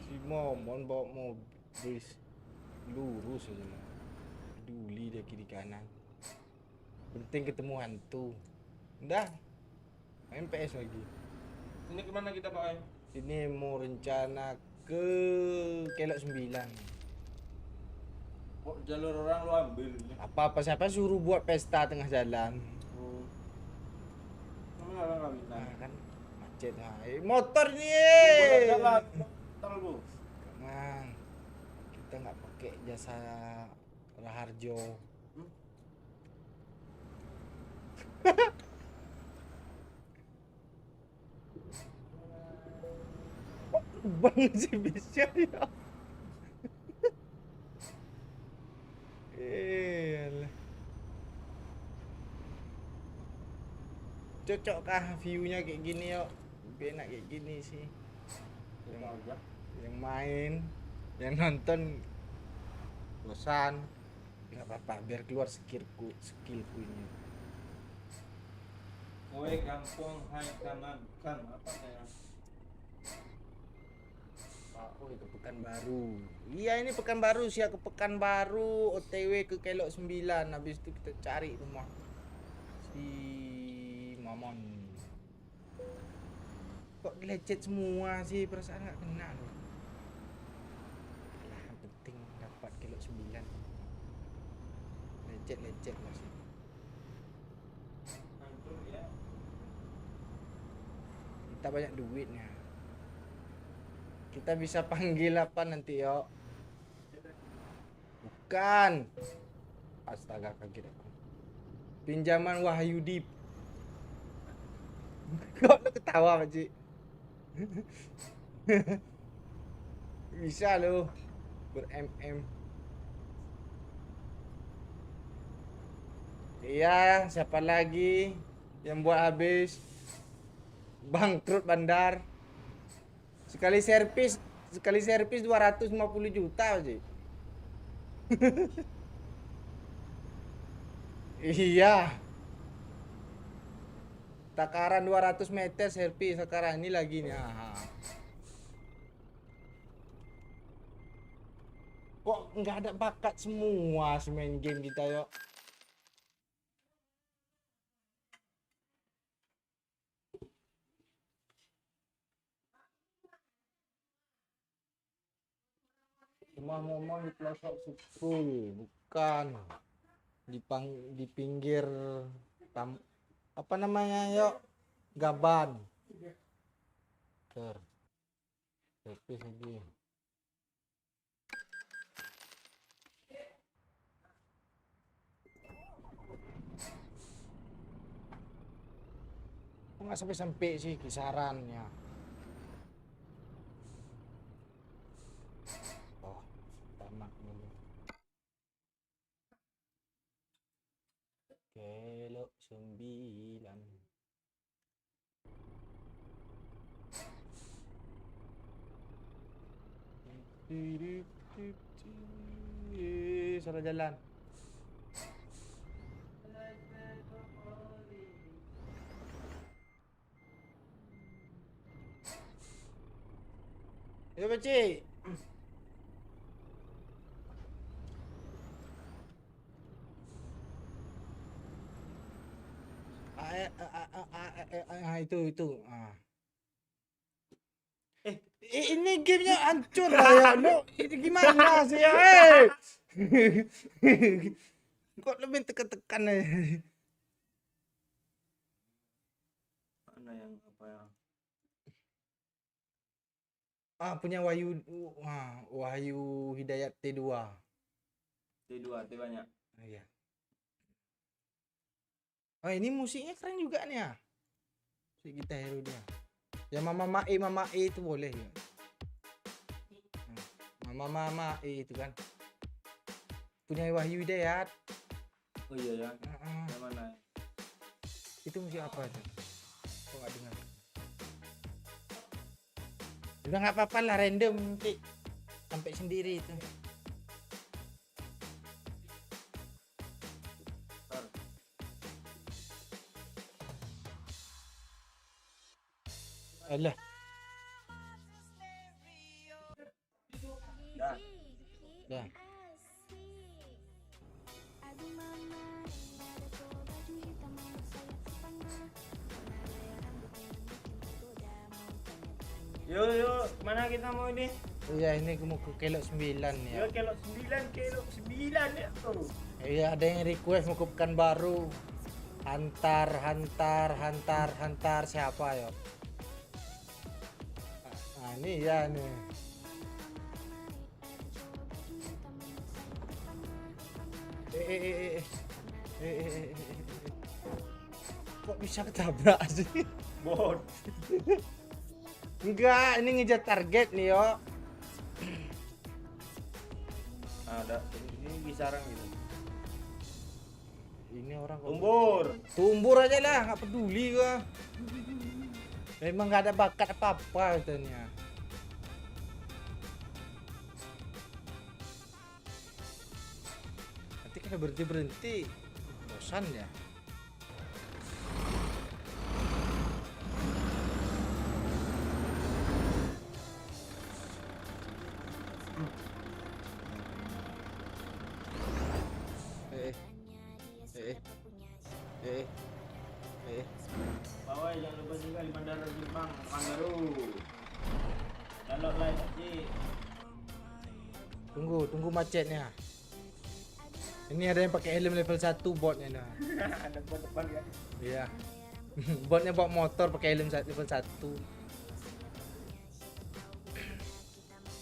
Si Momon bawa mobil lurus aja mah. Peduli dia kiri kanan. Penting ketemu hantu. Udah. Main PS lagi. Ini kemana kita Pak? Ini mau rencana ke Kelok 9. Kok jalur orang lu ambil ini? Apa-apa siapa suruh buat pesta tengah jalan. Oh. Kamu orang nggak bisa. Nah, kan macet. Nah, motor Boleh nih. jalan. Ntar lu. Mang, kita nggak pakai jasa Raharjo. Hmm? Bang sih bisa ya. Elah. Cocokkah view-nya kayak gini yuk? Lebih enak kayak gini sih. Kita aja. Yang main, yang nonton bosan. Nggak apa-apa, biar keluar skillku ini. Kowe kampung hai kanan kan apa saya? Oh itu Pekanbaru. Iya ini Pekanbaru, siap ke Pekanbaru, OTW ke Kelok 9. Habis itu kita cari rumah si Mamon. Kok lecet semua sih, perasaan nggak kena loh. Lah, yang penting dapat Kelok 9. Lecet masih. Hancur ya. Kita banyak duitnya. Kita bisa panggil apa nanti yo? Bukan. Astaga kaget aku. Pinjaman Wahyudi. Kok lu ketawa, Pak Cik? Bisa lo ber-MM. Iya, siapa lagi yang buat habis? Bangkrut bandar. Sekali servis 250 juta, Cik. Iya. Takaran 200 meter servis sekarang ini lagi nih. Kok nggak ada bakat semua main game kita yuk. Cuma ngomong di pelosok Sukul, bukan di pinggir apa namanya yuk, Gaban. Servis lagi. Nggak sampai sih kisarannya. Oh, tamat dulu. Kelok 9. Salah jalan. Ya, Pak Cik. Itu. Ini gamenya hancur lah ya. Lo ini gimana sih ya? Kok lebih tekan-tekan ya? Mana yang apa ya? Punya Wahyu Hidayat T2. T2 T banyak. Iya. Oh, ini musiknya keren juga nih ya. Musik kita hero dia. Ya Mama E itu boleh ya. Mama E itu kan. Punya Wahyu Hidayat. Oh iya ya. Yang mana? Itu musik apa itu? Kok nggak dengar? Udah nggak apa-apa lah, random nanti sampai sendiri itu. Alah. Dah. Yuk, mana kita mau ini? Iya, ini mau ke Kelok 9 ya. Yuk, kelok 9 ya tuh. Iya, ada yang request mau ke Pekanbaru. Hantar siapa ya? Nah, ini ya nih. Kok bisa ketabrak sih? Bot. Enggak, ini ngejar target nih yo. Ada ini kisaran gitu. Ini orang kok Tumbur aja lah, nggak peduli gua. Memang nggak ada bakat apa-apa katanya. Nanti kalau berhenti bosan ya. Bawa jangan lupa juga di Bandara Jepang Pekanbaru. Download live aja. Tunggu macetnya. Ini ada yang pakai helm level 1 botnya nah. Ada bot depan kan? Iya. Botnya bawa motor pakai helm level 1.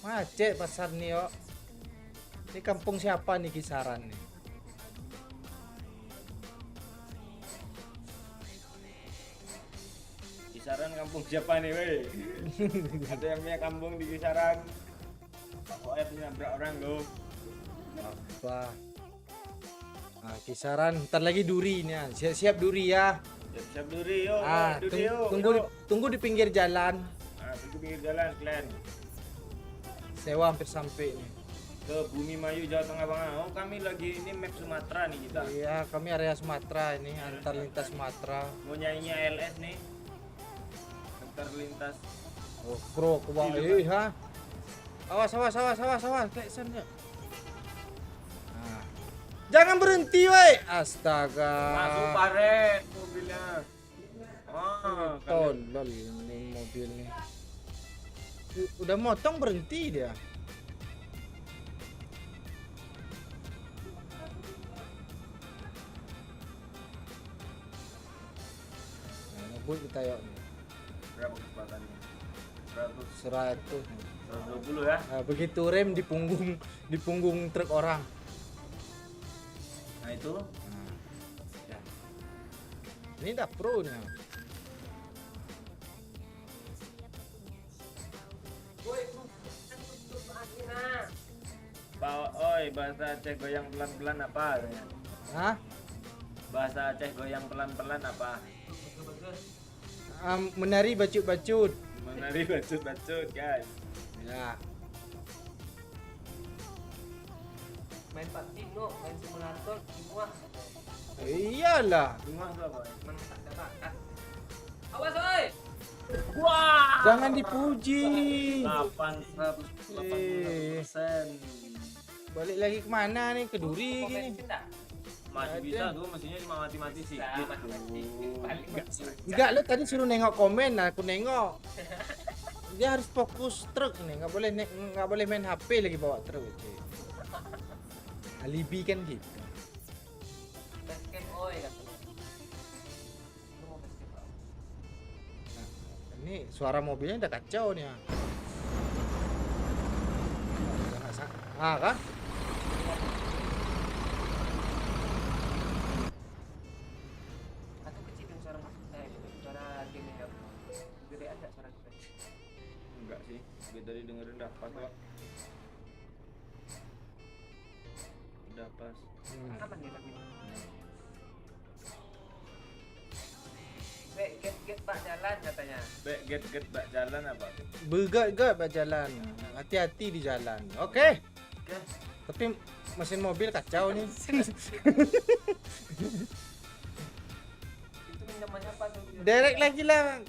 Macet pasar nih yo. Ini kampung siapa nih kisaran nih? kampung siapa nih, weh? Ada yang punya kampung di kisaran. Pokoknya punya berapa orang loh. Apa? Nah, kisaran ntar lagi duri nih. Siap-siap duri ya. Siap-siap duri, yuk. Ah, Duri, yuk. tunggu di pinggir jalan. Tunggu pinggir jalan, kalian. Sewa hampir sampai nih. Ke Bumi Mayu, Jawa Tengah Bang. Oh, kami lagi ini map Sumatera nih kita. Iya, kami area Sumatera ini, antar lintas Sumatera. Mau nyanyinya LS nih. Antar lintas. Oh, bro, ke bawah. Ha. Awas, klekson ya. Nah. Jangan berhenti, woi. Astaga. Masuk paret mobilnya. Oh, Tolol ini mobil nih. Udah motong berhenti dia. Nah, ngebut kita yuk. berapa kecepatannya? 100, 100. 120 ya. Nah, begitu rem di punggung truk orang. Nah, itu Nah. Ya. Ini dah pro nya. Pak Oi, bahasa Aceh goyang pelan-pelan apa? Hah? Bahasa Aceh goyang pelan-pelan apa? Menari bacut-bacut. Menari bacut-bacut, guys. Ya. Main PUBG no, main simulator semua. Iyalah. Rumah tuh apa? Emang tak ada bakat. Awas oi. Wah! Jangan dipuji. 880%. Balik lagi kemana nih? Ke Duri Komen gini. tidak? Masih Ada. bisa tuh, mestinya cuma mati-mati sih. Bisa, mati-mati. Balik masuk. Enggak, lu tadi suruh nengok komen, aku nengok. Dia harus fokus truk nih, nggak boleh main HP lagi bawa truk. Cuy. Alibi kan gitu. Basecamp oi katanya. Lu mau basecamp apa? Nah, ini suara mobilnya udah kacau nih. Ah kan? Atau kecilin suara suara game ya. Gede ada suara game. Enggak sih, gue tadi dengerin udah pas kok. Udah pas. Aman nih lagu ini. Get pak jalan katanya. Get bak jalan apa? Begat-gat berjalan. Hati-hati di jalan. Oke. Oke. Tapi mesin mobil kacau nih. Itu pinjamannya apa tuh? Derek lagi lah.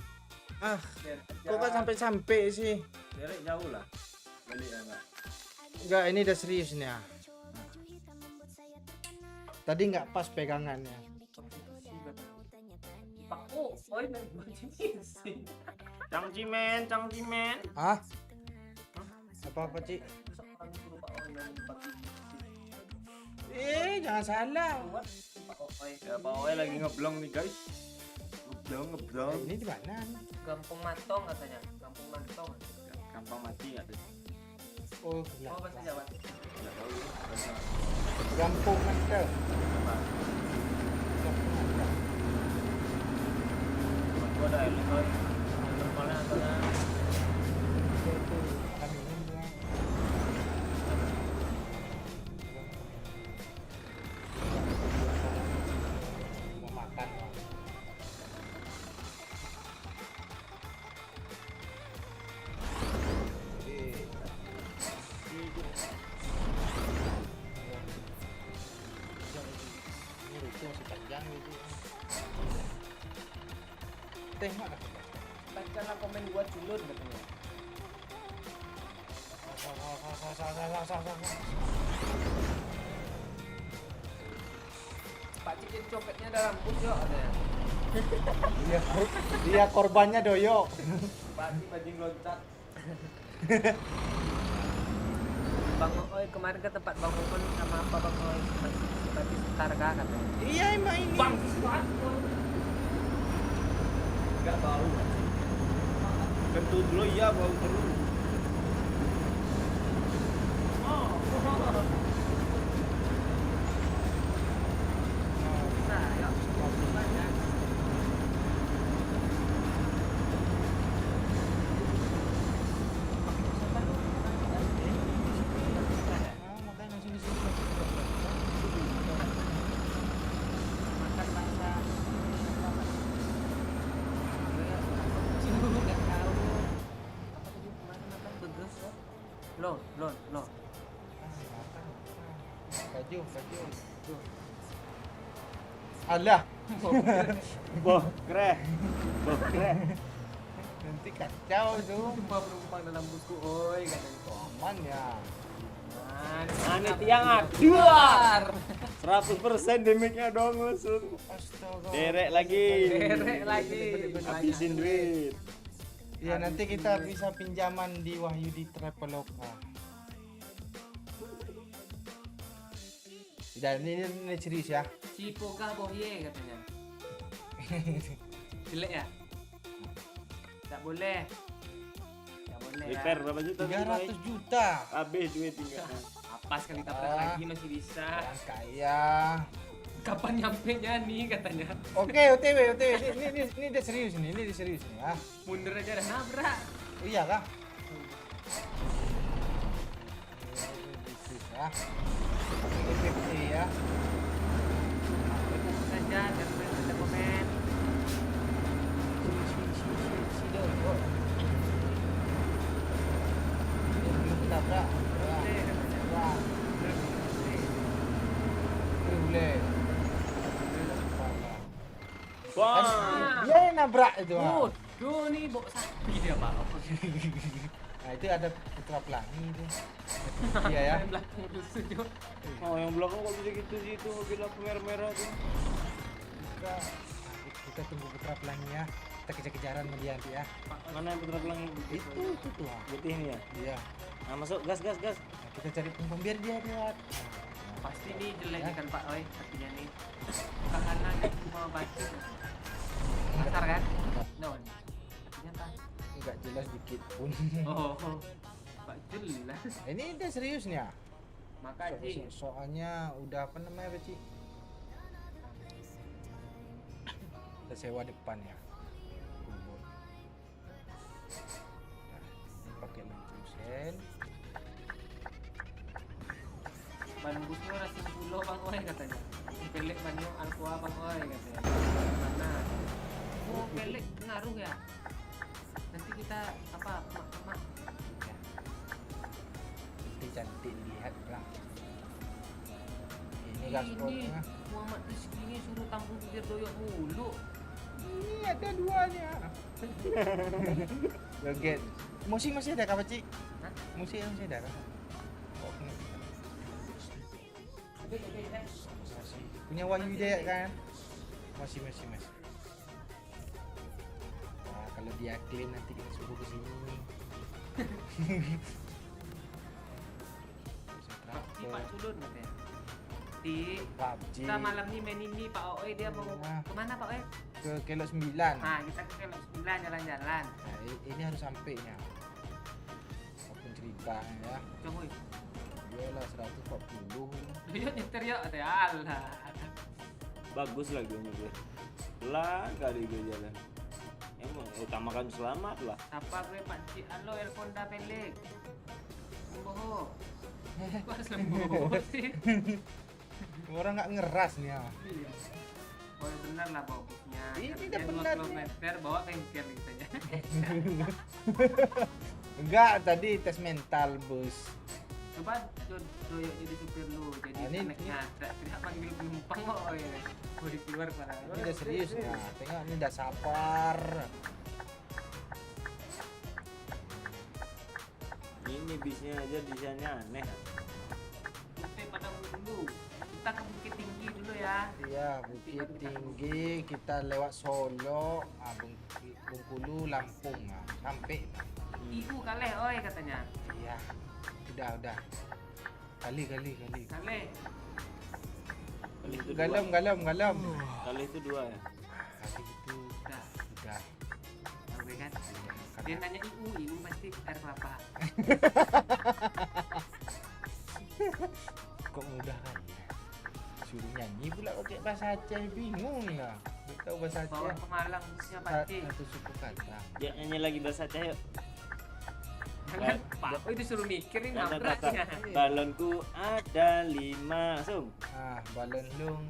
Ah, Biar kok kan sampai-sampai sih? Derek jauh lah. Balik ya enggak? Enggak, ini udah serius nih. Ah. Tadi nggak pas pegangannya. Pak oi main baju sih. Cangcimen. Hah? Apa Cik? Orang suruh Pak oi main baju. Jangan salah. Buat Pak oi. Ya Pak Oi lagi ngeblong nih guys. Ngeblong. Ini di mana nih? Gampang Matong katanya. Gampang Matong. Gampang mati ya tuh. Oh, Oh bahasa Jawa. Enggak tahu ya. Gampung Mantap. Gua ada elektron. Normalnya antara Mau makan. Ini ruko masih panjang gitu. Tengok dah. Bacalah komen gua culun katanya. Pak Cik jadi copetnya ada rambut yo katanya. Dia korbannya doyok. Pak Cik bajing loncat. Bang Oi kemarin ke tempat Bang Oi sama apa Bang Oi? Tadi Targa katanya. Iya emang ini. Bang sesuatu. Enggak bau. kentut dulu iya bau terus. Nah, ya. Lo. Baju. Tuh. Alah, Boh, keren. nanti kacau tuh. Sumpah penumpang dalam busku, oi katanya. Aman ya. Aneh tiang aduar. 100% damage-nya dong langsung. Astaga. Derek lagi. Habisin duit. Ya nanti kita bisa pinjaman di Wahyudi Traveloka. Dan ini serius ya. Cipoga bohye katanya. Jelek ya? Tak boleh. Repair berapa juta? 300 juta. Habis duit tinggal. Apa sekali tabrak lagi masih bisa. Orang kaya. Kapan nyampe nya nih katanya. Oke, OTW. Ini udah serius nih, ah. Mundur aja dah nabrak. Iya kah? Ya. FFC ya. Fokus saja dan baca komen. Tabrak. Boleh. Wah. Dia yang nabrak itu. Waduh nih bawa sapi dia pak. Nah itu ada putra pelangi itu. Iya ya. Main belakang rusuh Jo. Oh, yang belakang kok bisa gitu sih itu mobil lampu merah-merah tuh. Kita tunggu putra pelangi ya. Kita kejar-kejaran sama dia nanti ya. Mana yang putra pelangi? Itu tuh. Putih ini ya. Iya. Nah, masuk gas. Nah, kita cari penumpang biar dia lihat. Pasti nih jelek nih kan Pak Oi artinya nih. Ke kanan cuma batu. Kasar kan? Non. Ternyata. Enggak jelas dikit pun. Oh. Pak jelas. Ini udah serius nih ya. Makasih. Soalnya udah apa namanya Pak Ci? Kita sewa depan ya. Kubur. Nah, ini pakai 60 sen. Ban busnya rasa pulau Bang Oi katanya. Pelek banyu alkoa Bang Oi katanya. Mana? Oh, pelek ngaruh ya. Nanti kita apa mak. Nanti cantik dilihat lah. Ini Ini gaspolnya. Muhammad Rizky ini suruh tampung bibir doyok mulu. Ini ada duanya. Joget. Musik masih ada kah Pak Ci? Hah? Musik masih ada kah? Oh, masih. Punya Wahyu Jaya kan? Masih. Nah, kalau dia klaim nanti kita suruh ke sini. Pak Culun katanya. Di PUBG. kita malam ini main ini Pak Oi dia mau kemana Pak Oi? Ke Kelok 9. Nah kita ke Kelok 9 jalan-jalan. Nah, ini harus sampainya. Apapun ceritanya ya. Coba Oi. Iyalah 140. Dia nyetir ya katanya Allah. Bagus lagunya gue. Pelan kali gue jalan. Emang utamakan selamat lah. Apa gue Pak Cik Alo Elfonda Pelek. Lemboho. Kok harus lemboho sih? Orang nggak ngeras nih ya. Iya. Oh ya benar lah bawa busnya. Ini Katanya udah 2 benar nih. kilometer bawa bengkel katanya. Enggak, tadi tes mental bus. Coba doyok jadi supir lu, jadi Nah, ini- anaknya tidak panggil penumpang kok ya. Mau dikeluar pada. Ini udah serius ya. Tengok ini udah sabar. Ini bisnya aja desainnya aneh. Putih pada dulu. Kita ke Bukit Tinggi dulu ya. Iya, Bukit Tinggi kita lewat Solo, Bengkulu, Lampung, sampai. Ibu kaleh oi katanya. Iya, udah. Kali. Kaleh. Kali itu Galam. dua. Kali itu 2 ya. Kali itu Udah. udah. Tahu kan? Karena Dia nanya ibu pasti air kelapa. kok mudah kan? Suruh nyanyi pula pakai bahasa Aceh, bingung ya. Nggak tahu bahasa Bawa Aceh. ke Malang busnya pasti. Satu suku kata. Dia nyanyi lagi bahasa Aceh yuk. Jangan Pak. Oh itu suruh mikir nih Kata-kata nabraknya. balonku ada 5 langsung. Ah, balon lung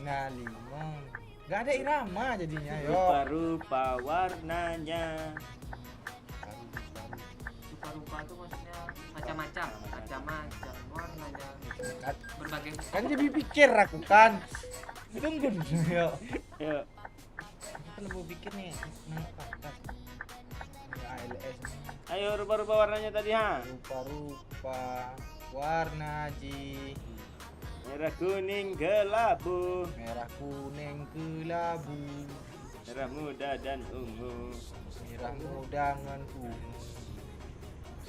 ngalimong. Gak ada irama jadinya, yo. Rupa-rupa warnanya. Rupa-rupa tuh maksudnya macam-macam warnanya Kan, berbagai. kan jadi pikir aku kan. Tunggu dulu ya. Yuk. Kan mau pikir nih nang atas. Ya ALS. Ayo rubah-rubah warnanya tadi ha. Rupa-rupa warna ji. Merah kuning kelabu, Merah kuning kelabu. merah muda dan ungu. Merah muda dengan ungu.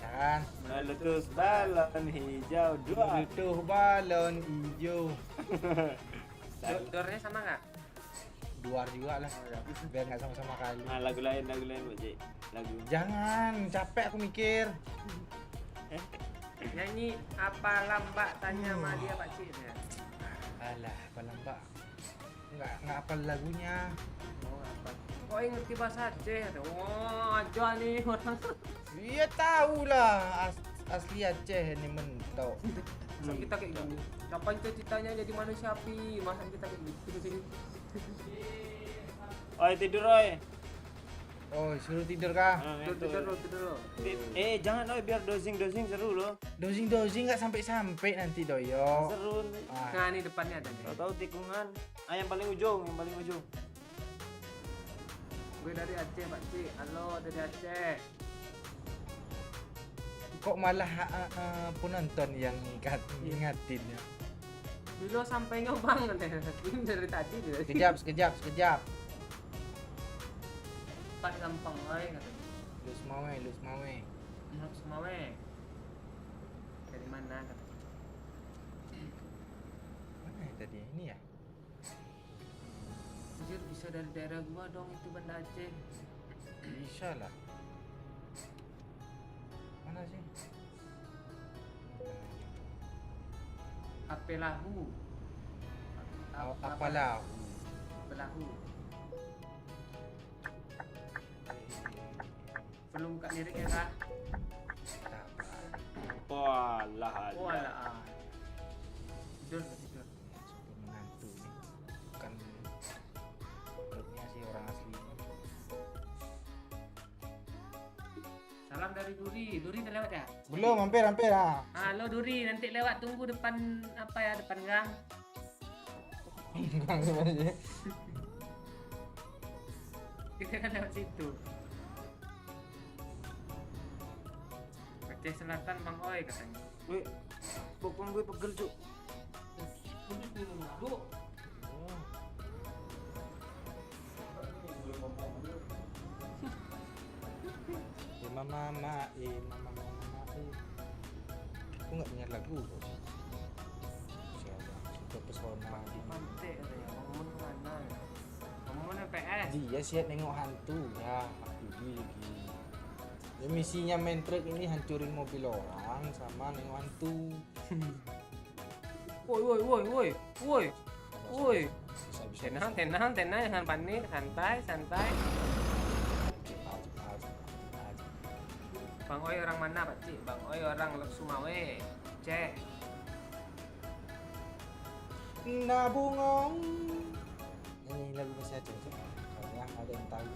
Kan Meletus balon hijau dua. butuh balon hijau. Dornya sama nggak? Luar juga lah. Biar nggak sama-sama kali. Ah, lagu lain Pak Cik. Lagu. Jangan, capek aku mikir. Nyanyi apa lambak tanya sama dia Pak Cik ya. Alah, apa mbak? Nggak apa lagunya. Oh apa? Kok yang ngerti bahasa Aceh? Oh aja nih orang. Iya tahu lah asli Aceh ini mentok. Masa kita kayak gini. Kapan cita-citanya jadi manusia api? Masa kita kayak gini? Oi tidur oi. Oh, suruh tidur kah? Tidur dulu. Jangan oi biar dozing seru loh. Dozing nggak sampai nanti doyo. Seru. Ah, Nah ini depannya ada nih. Tahu tikungan. Ah yang paling ujung. Gue dari Aceh Pak Cik. Halo dari Aceh. kok malah penonton yang ngingatin ya? Dulu sampai ngobang ini dari tadi dia. Sekejap. Pak gampang oi katanya. Lus mawe. Semua weh. Dari mana katanya? Mana ya tadi ini ya? Anjir bisa dari daerah gua dong itu Banda Aceh. Bisa lah. Mana sih? Apelahu. Apalah? Apelahu. Belum buka liriknya kah? Walah. Walah. Tidur. Menantu nih. Bukan grupnya sih orang asli. Salam dari Duri. Duri udah lewat ya? Belum, hampir ah. Halo Duri, nanti lewat tunggu depan apa ya? Depan gang. Enggak gimana sih? Kita kan lewat situ. Aceh Selatan Bang Oi katanya. Weh, bokong gue pegel cuk. Untuk minum dulu. Mama. Aku nggak dengar lagu. Siapa? Suka pesona. Di pantai katanya. Ngomong kemana? Ngomongnya PS. Dia siap nengok hantu ya. Aku lagi. Ya, misinya main truk ini hancurin mobil orang sama nengok hantu. Woi. Bisa. Tenang, jangan panik, santai. Cepat. Bang Oi orang mana Pak Cik? Bang Oi orang Sumawe. Cek. Nabungong. Ini lagu bahasa Aceh. Soalnya ada yang tahu.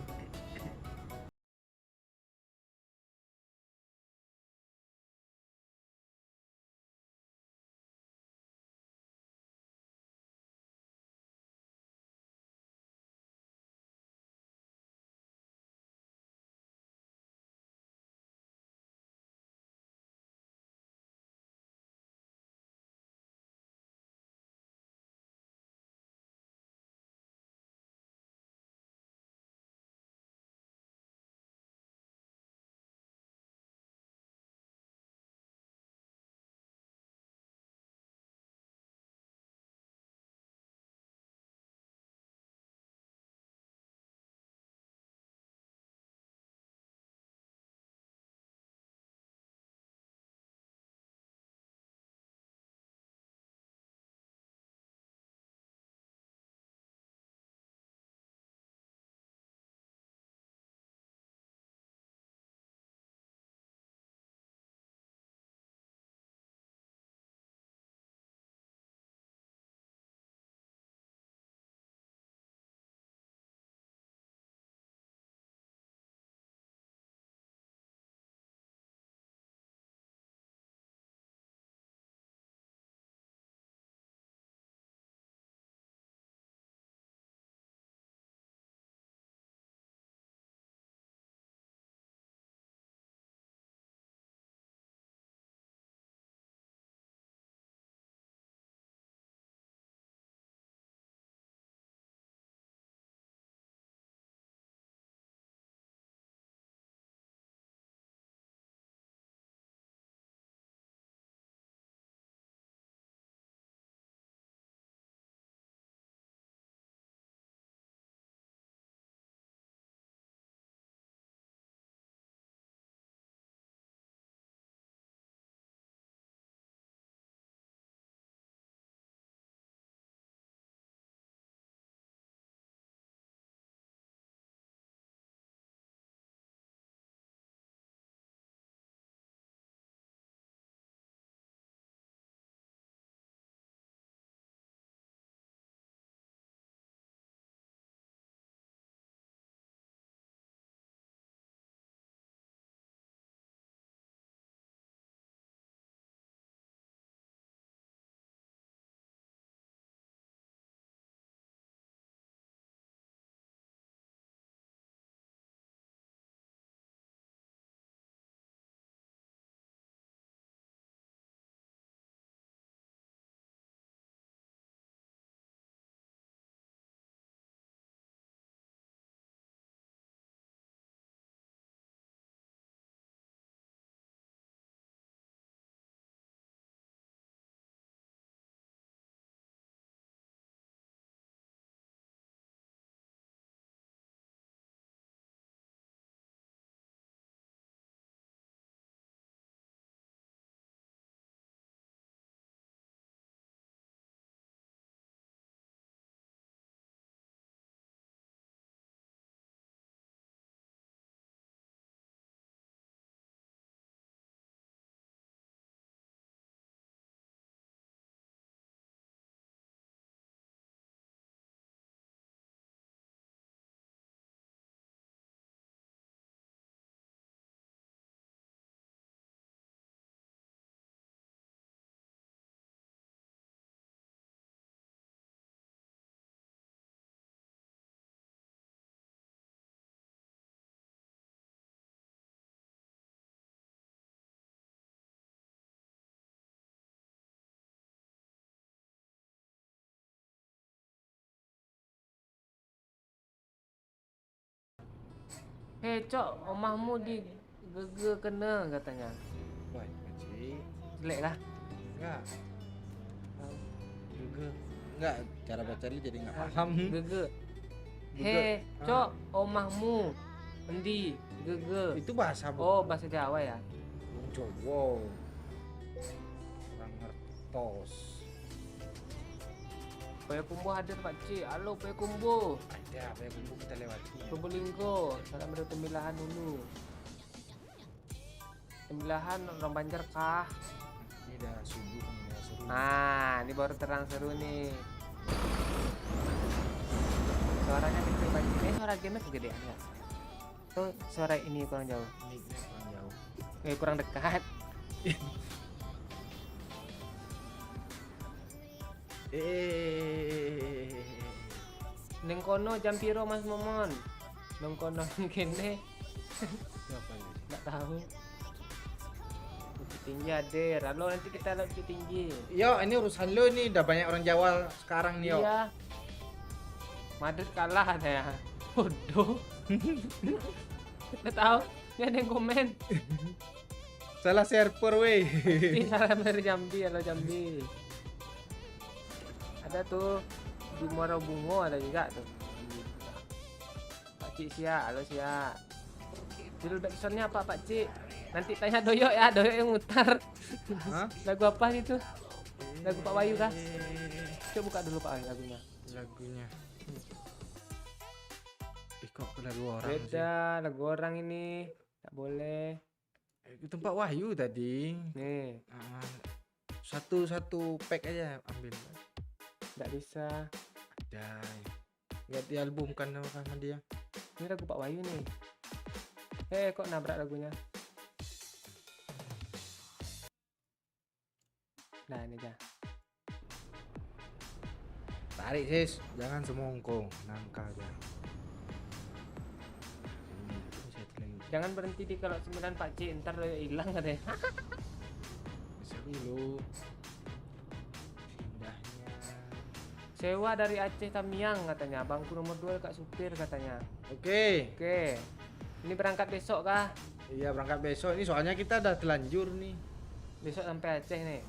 Hei cok, omahmu di gege kena katanya. Wah, Pakcik. Jelek kah? Enggak. Gege. Enggak, cara baca lu jadi enggak paham. Gege. Gege. Hei cok, omahmu endi gege. Itu bahasa Oh, bahasa Jawa ya. Jawa. Orang ngertos. Payakumbuh hadir Pak Cik. Halo Payakumbuh. Ada apa yang kumpul kita lewati. Probolinggo. Salam dari pemilahan dulu. Pemilahan orang Banjar kah? Ini udah subuh nih, udah seru. Nah, ini baru terang seru nih. Suaranya kecil banget. Ini suara game kegedean ya? Tuh suara ini kurang jauh. Mic-nya kurang jauh. Kurang dekat. Neng kono jam piro Mas Momon? Neng kono kene Siapa ini? nggak tahu. Bukit Tinggi hadir. Halo, nanti kita lihat Bukit Tinggi. Yo, ini urusan lu nih, udah banyak orang Jawa sekarang nih, yo. Iya. Madrid kalah ada ya. Bodoh. Nggak tahu. Ini ada yang komen. Salah server, weh. Ini salam dari Jambi. Halo Jambi. Ada tuh di Muara Bungo ada juga tuh. Pak Cik Sia, halo Sia. Judul backsoundnya apa Pak Cik? Nanti tanya Doyok ya, Doyok yang mutar. Hah? Lagu apa itu? Lagu Pak Wayu kah? Coba buka dulu Pak Wayu lagunya. Lagunya. Kok lagu orang Beda, lagu orang ini. Nggak boleh. sih? Itu Pak Wahyu tadi. Nih, Satu pack aja ambil. nggak bisa. Ada. Lihat di album kan sama dia. Ini lagu Pak Wayu nih. Kok nabrak lagunya? Nah, ini dah. Tarik sis, jangan semongkong, nangka aja. Jangan berhenti di kalau 9 Pak Cik, ntar Doyok hilang katanya. Bisa dulu. Indahnya. Sewa dari Aceh Tamiang katanya. Bangku nomor 2 Kak supir katanya. Oke. Oke. Ini berangkat besok kah? Iya berangkat besok. Ini soalnya kita udah telanjur nih. Besok sampai Aceh nih.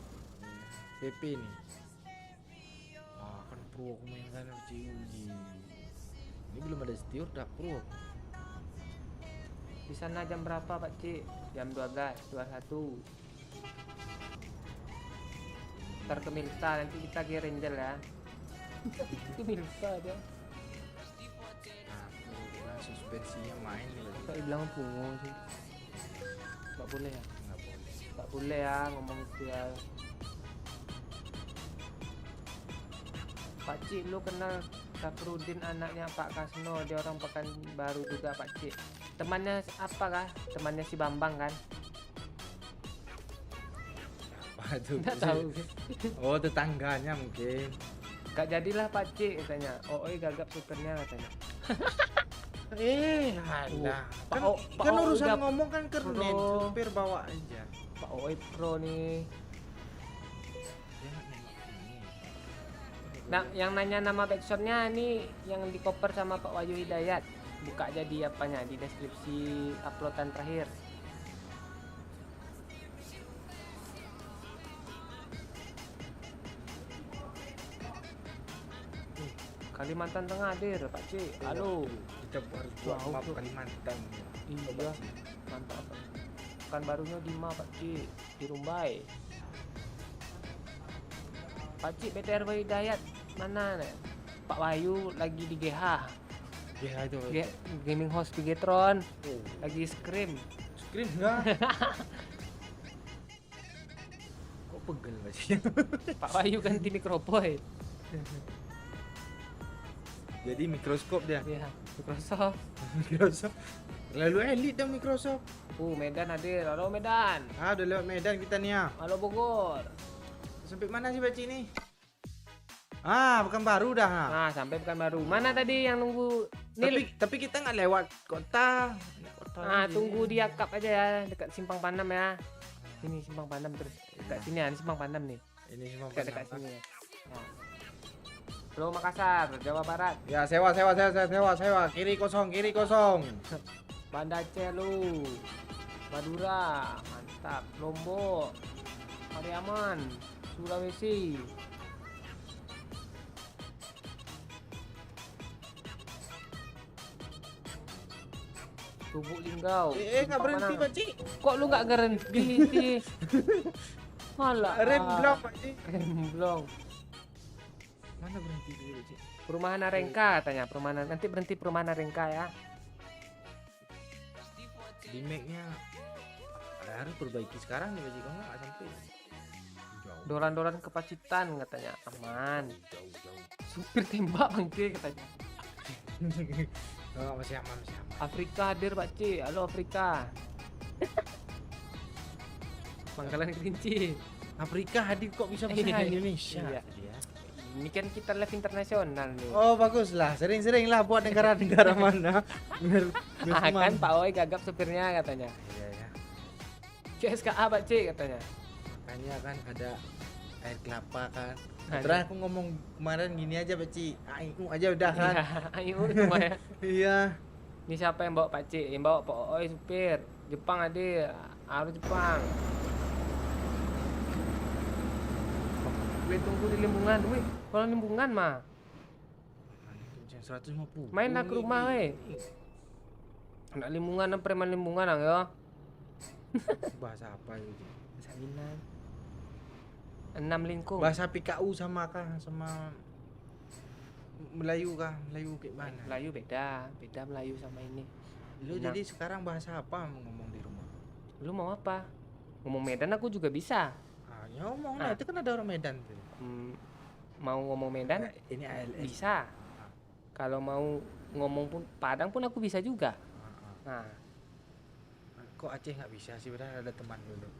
PP nih. Wah kan pro aku main kan uji. Ini belum ada setiur udah pro. Di sana jam berapa Pak Cik? Jam 12, 21. Ntar ke Milsa, nanti kita ke Ranger ya. Itu Milsa aja. Nah, suspensinya main nih. Kok dibilang pungo sih? Nggak boleh ya? Nggak boleh. Nggak boleh ya ngomong itu ya. Pak Cik, lu kenal Safrudin anaknya Pak Kasno? Dia orang Pekanbaru juga Pak Cik. Temannya apa kah? Temannya si Bambang kan? Apa tuh? Nggak tahu. Oh tetangganya mungkin. Gak jadilah Pak Cik katanya. Oi gagap supirnya katanya. Ada. Pak Kan, O- Pak kan O urusan udah ngomong kan keren, pro. supir bawa aja. Pak Oi Pro nih. Dia nggak nengok ini. Nah, yang nanya nama backsoundnya nih yang di cover sama Pak Wahyu Hidayat. Buka aja di apanya di deskripsi uploadan terakhir. Kalimantan Tengah hadir Pak Cik. Halo. Kita harus buat Wow, map tuh. Kalimantan. Iya. Mantap. Kan barunya di Ma Pak Cik di Rumbai. Pak Cik BTR Wahyu Hidayat mana nih? Pak Wahyu lagi di GH. Ya itu. Gaming host Bigetron Oh, lagi scream. screen enggak? Kok pegel masih? Pak Wahyu ganti Microboy. Jadi mikroskop dia. Ya, Microsoft. Microsoft. Lalu elit dah Microsoft. Medan hadir. Halo Medan. Ah, udah lewat Medan kita nih ya. Halo Bogor. Sampai mana sih Baci ini? Ah, bukan baru dah. Ha. Nah, sampai Pekanbaru. Mana tadi yang nunggu? Tapi kita nggak lewat kota. Nah, tunggu di Akap aja ya, dekat Simpang Panam ya. Sini Simpang Panam terus. Dekat sini ya, ini Simpang Panam nih. Ini semua Dekat sini ya. Nah. Halo Makassar, Jawa Barat. Ya, sewa. Kiri kosong. Banda Aceh lu. Madura, mantap. Lombok, Pariaman, Sulawesi. Lubuk Linggau. Nggak Tempat berhenti mana? pakcik. Kok lu nggak berhenti sih? Malah. Rem belum pakcik. Remblong. Mana berhenti dulu pakcik? Perumahan Arengka katanya. Perumahan nanti berhenti perumahan Arengka ya. Di make-nya harus perbaiki sekarang nih pakcik, kalau nggak sampai jauh. Dolan-dolan ke Pacitan katanya. Aman. Jauh. Supir tembak bangke katanya. Oh, masih aman. Afrika hadir Pak C. Halo Afrika. Pangkalan Kerinci. Afrika hadir kok bisa Iya. Indonesia. Iya. Dia. Ini kan kita live internasional nih. Oh bagus lah, sering-sering lah buat negara-negara mana. Biar Kan Pak Oi gagap supirnya katanya. Iya. CSKA Pak C katanya. Makanya kan ada air kelapa kan. Ada. Terus aku ngomong kemarin gini aja Pakcik, ayo aja udah kan. Iya, ayo semua ya. Iya. Ini siapa yang bawa Pak C? Yang bawa Pak Oi supir. Jepang ada. Harus Jepang. Gue tunggu di Limbungan. Wih, kalau Limbungan mah. Yang 150. Mainlah ke rumah weh. Anak Limbungan, preman Limbungan ya. Bahasa apa itu? Salinan. 6 lingkung. Bahasa PKU sama kah sama Melayu kah? Melayu kayak mana? Melayu beda Melayu sama ini. Lu Nah. jadi sekarang bahasa apa ngomong di rumah? Lu mau apa? Ngomong Medan aku juga bisa. Ah, ya ngomong lah, itu kan ada orang Medan tuh. Mau ngomong Medan Ini ALS. bisa. Kalau mau ngomong pun Padang pun aku bisa juga. Nah, Kok Aceh nggak bisa sih? Padahal ada teman dulu.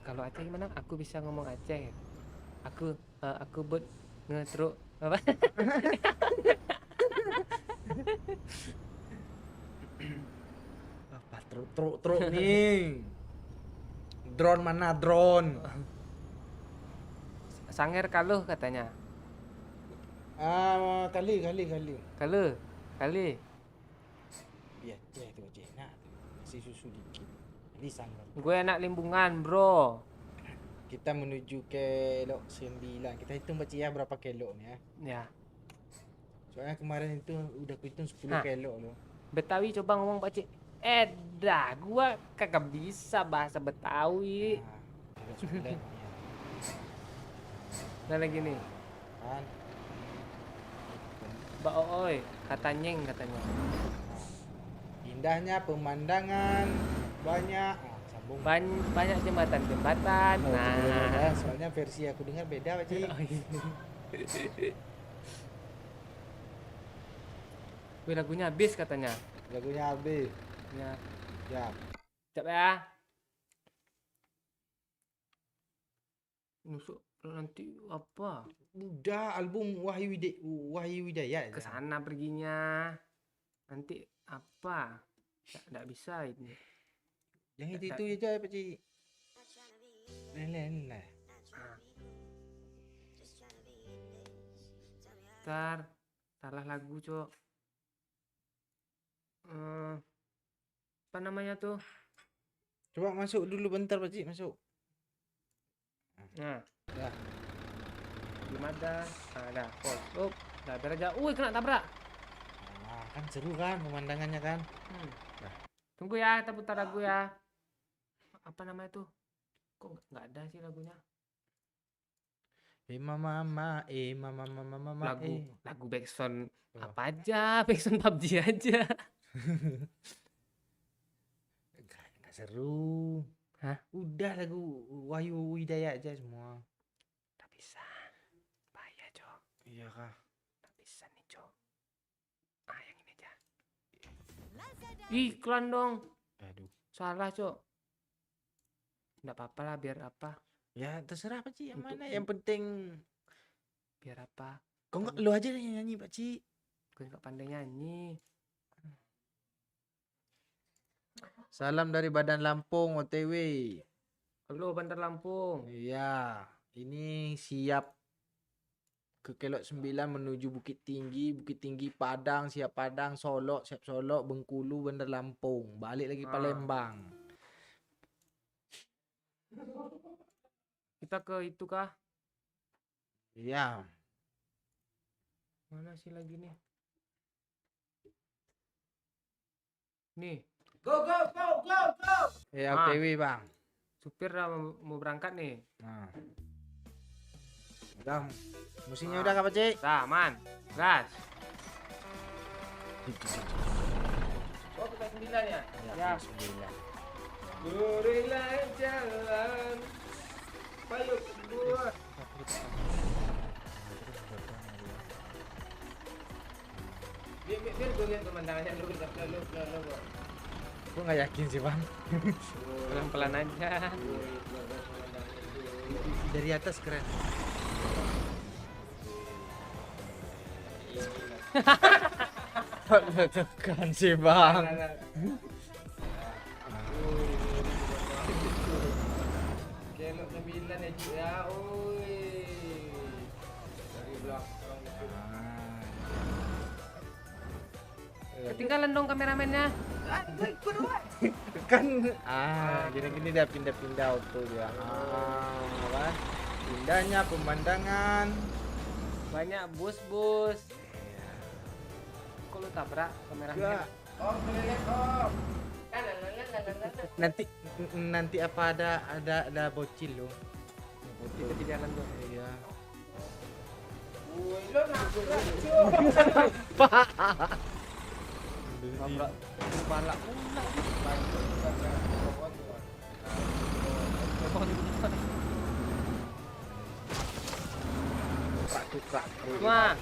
kalau Aceh gimana? Aku bisa ngomong Aceh. Aku buat ngetruk apa? Apa truk nih? Drone mana drone? Sanger kaluh katanya. Kali. Kali. Iya, Aceh tuh Aceh. Nah, masih susu dikit. Lisan. Gue anak Limbungan, bro. Kita menuju kelok 9. Kita hitung Pak Cik ya berapa kelok nih ya. Ya. Soalnya kemarin itu udah aku hitung 10 Hah. kelok loh. Betawi coba ngomong Pak Cik. Gua kagak bisa bahasa Betawi. Kelok 9 ya. Nah lagi nih, Kan. Mbak Oi, kata nyeng katanya. Indahnya pemandangan banyak. Sambung. Banyak jembatan. Oh, Nah, ya, soalnya versi aku dengar beda Pak Cik. Wih, lagunya habis katanya. Lagunya habis. Ya, Ya. siap ya. Nusuk nanti apa? Udah album Wahyu Widayat. Kesana perginya. Nanti apa? Nggak bisa ini. Yang itu aja Pak Cik. Lain. Ntar salah lagu cok. Apa namanya tuh? Coba masuk dulu bentar Pak Cik, masuk. Nah, Ya. belum ada. Ada. Oh, dah biar aja. Kena tabrak. Kan seru kan pemandangannya kan. Nah. Tunggu ya, kita putar lagu ya. Apa namanya tuh? Kok nggak ada sih lagunya? Mama. Lagu backsound Oh. apa aja? Backsound PUBG aja. Enggak seru. Hah? Udah lagu Wahyu Widayat aja semua. Nggak bisa. Bahaya, Cok. Iya kah? Nggak bisa nih, Cok. Yang ini aja. Iklan dong. Aduh. Salah, Cok. Nggak apa-apa lah, biar apa? Ya terserah Pak Cik yang Untuk- mana. Yang penting Biar apa? kau enggak lu aja yang nyanyi Pak Cik. Gue nggak pandai nyanyi. Salam dari Badan Lampung OTW. Halo, Bandar Lampung. Iya, ini siap ke Kelok 9 menuju Bukit Tinggi Padang, siap Padang, Solok, siap Solok, Bengkulu, Bandar Lampung, balik lagi Palembang. Kita ke itu kah? Iya. Mana sih lagi nih? Nih, Go. Ya Ah. OTW bang. supir dah mau berangkat nih. Nah. Udah, mesinnya udah Kak Cik? Dah, aman. Gas. Oh, kita 9 ya? Ya. 9. Berilah jalan payung buat. Biar gue lihat pemandangannya lu. Gue nggak yakin sih bang. Pelan-pelan aja. Dari atas keren. Tekan sih bang. Kelok 9 ya Cik ya. Oi. Dari belakang. Ketinggalan dong kameramennya. Kan gini dia pindah auto dia. Apa? Indahnya pemandangan. Banyak bus-bus. Kok lu tabrak kameramennya? Oh, boleh lihat Om. Nanti apa ada bocil loh. Kita di jalan tuh. Iya. Woi, lo nabrak Cuk. Nabrak balak pula. Tukrak. Wah.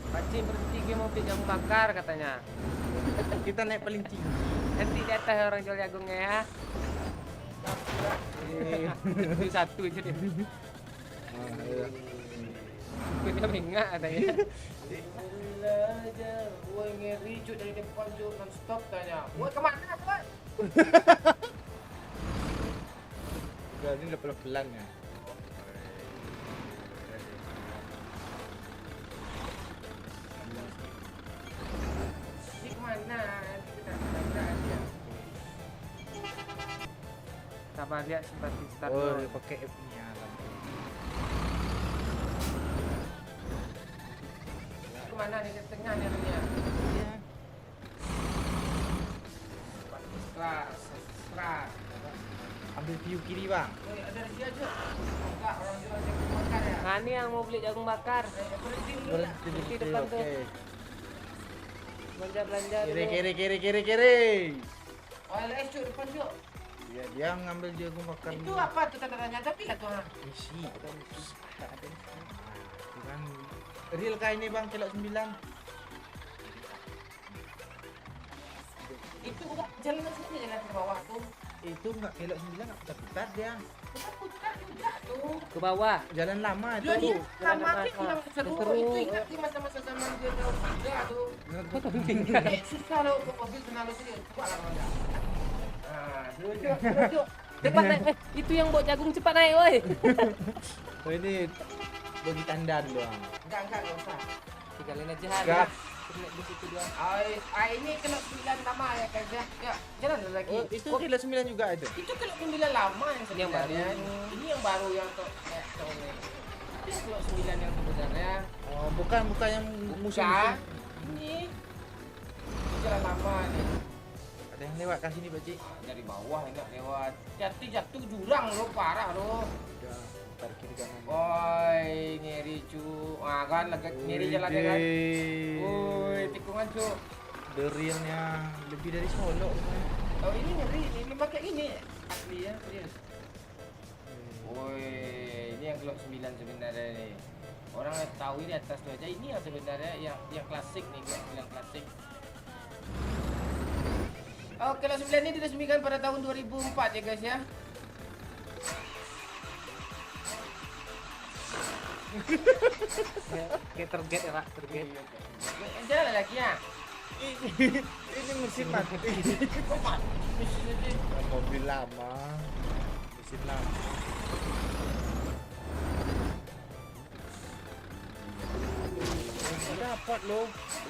Pakcik berhenti ke mobil jamu bakar katanya. Kita naik paling tinggi. Nanti di atas orang jual jagungnya ya. Itu satu aja deh. Punya minggat katanya. Berilah jalan. Woi, ngeri Cuk dari depan Cuk non stop tanya. Woi, kemana Boy? Udah ini udah pelan-pelan ya. Ini kemana? Kita tabrak ya. Sabar lihat seperti start Oh, dulu. dia pakai app-nya lampu. Kemana nih? Ke tengah nih arahnya. Iya. Keras. Ambil view kiri bang. Woi, ada dia Cuk. Enggak, orang jual jagung bakar ya. Nah, ini yang mau beli jagung bakar. Berhenti dulu lah. Di depan tuh. Oke. Belanja Kiri. OLS Cuk depan Cuk. Iya, dia ngambil jagung bakar. Itu apa tuh tanda-tanya tapi ya tuh. Isi. Kan real kah ini bang Kelok 9? Itu udah jalan sini jalan ke bawah tuh. Itu enggak Kelok 9 enggak putar-putar dia. Kita putar juga tuh. ke bawah. Jalan lama itu. Loh, iya, Jalan sama depan. sih bilang seru. Seru. Itu ingat di masa-masa zaman dia tahu tiga tuh. Kok tapi tinggal. Susah loh ke mobil kenal lu sih. Coba lah Bang. Nah, duduk. Cepat naik. Itu yang bawa jagung cepat naik, woi. Oh ini bagi tandan doang. Enggak usah. Tinggalin aja Gas. Di situ dia. Ini kena 9 lama ya kan ya. Ya, jalan lagi. Oh, itu Kelok 9 juga itu. Itu kena 9 lama yang Yang baru. sebenarnya. Ini yang baru yang ini. Ini kena 9 yang sebenarnya. Oh, bukan yang musim. Bukan. Ini jalan lama nih. Ada yang lewat ke sini, Pak Cik. Dari bawah enak lewat. Jatuh jurang lo parah lo. Udah parkir kanan. Woi, ngeri cu. Ah kan lagi ngeri jalannya kan. Woi, tikungan cu. The realnya lebih dari Solo. Oh ini ngeri, ini pakai ini asli ya, serius. Woi, ini yang Glock 9 sebenarnya nih. Orang tahu ini atas tuh aja, ini yang sebenarnya yang klasik nih, Glock 9 klasik. Oke, Glock 9 ini diresmikan pada tahun 2004 ya guys ya. Kayak terget ya, Pak. Terget. Jalan lagi ya. Ini mesin mati. Kok mati mesinnya sih? Mobil lama. Mesin lama. dapat lo.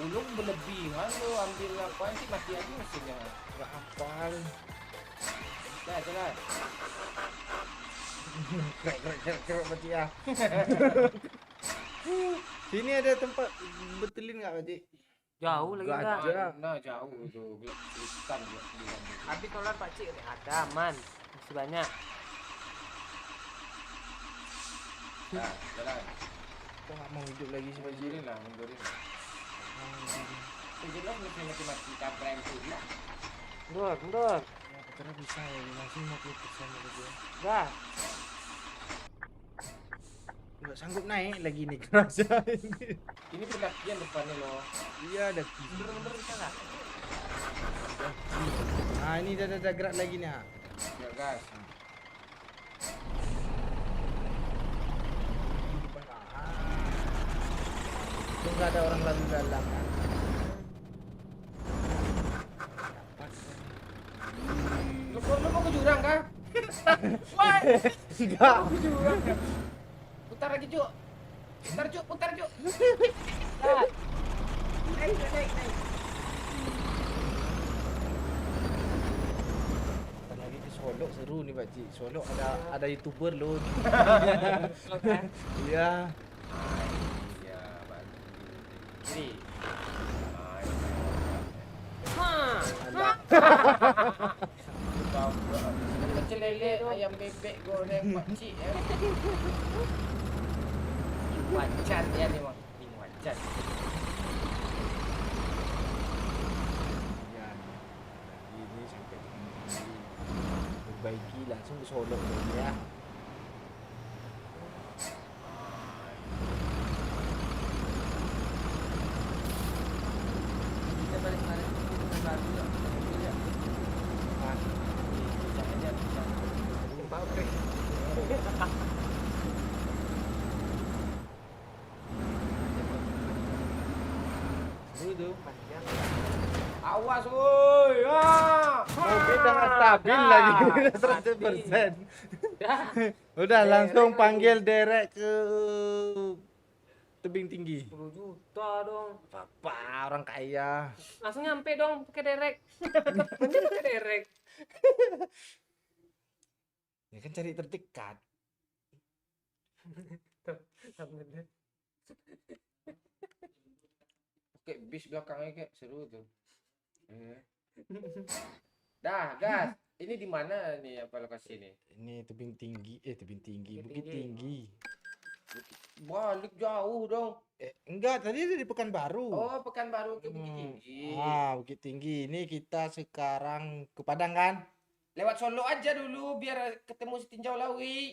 Lu berlebihan lu ambil apa sih mati aja mesinnya. Enggak hafal. Dah, jalan. Krek Pakcik ya. Sini ada tempat betulin enggak Pakcik? Jauh lagi Nggak enggak? ada. Nah, jauh tuh. Gelap-gelipan dia bilang gitu. Habis solar pakcik ada aman. Masih banyak. Dah, jalan. Kok enggak mau hidup lagi sih Pakcik? Mundurin lah, mundurin. Itu jelas mesti mati-mati kaprem tu lah. Mundur. Ya, katanya bisa ya, masih 50% lagi. Dah. Enggak sanggup naik lagi nih kerasa ini. Ini pendakian depannya loh. Iya ada kiri. Mundur bisa enggak? Nah ini dah gerak lagi nih. Ya gas. Itu nggak ada orang lalu dalam kan? Lu mau ke jurang kah? Wah, Enggak. ke jurang. Putar lagi, Cuk. Putar, Cuk. Dah. Naik. Ntar lagi ke Solo seru nih Pakcik. Solo ada YouTuber loh. Iya. Iya, bagus. Kiri. Alah. Pecel lele, ayam bebek, goreng pakcik ya. Wajar dia ni bang. Ini wajar. Ya. Ini sampai perbaiki langsung ke Solo dulu ya. Kita balik-balik ke baru ya. Ah, Pabrik. seru tuh. Panjang. Awas woi. Mobil dah nggak stabil lagi, udah 100%. Dah. Udah langsung panggil derek ke tebing tinggi. 10 juta dong. Apa orang kaya. Langsung nyampe dong pakai derek. Mending pakai derek. Ya kan cari terdekat. Pakai bis belakangnya kayak seru tuh. Dah, gas. Ini di mana nih apa lokasi ini? Ini tebing tinggi, tebing tinggi, Bukit bukit tinggi. Balik jauh dong. Enggak, tadi di Pekanbaru. Oh, Pekanbaru ke Bukit Tinggi. Bukit Tinggi. Ini kita sekarang ke Padang kan? Lewat Solo aja dulu biar ketemu si Tinjau Lawi.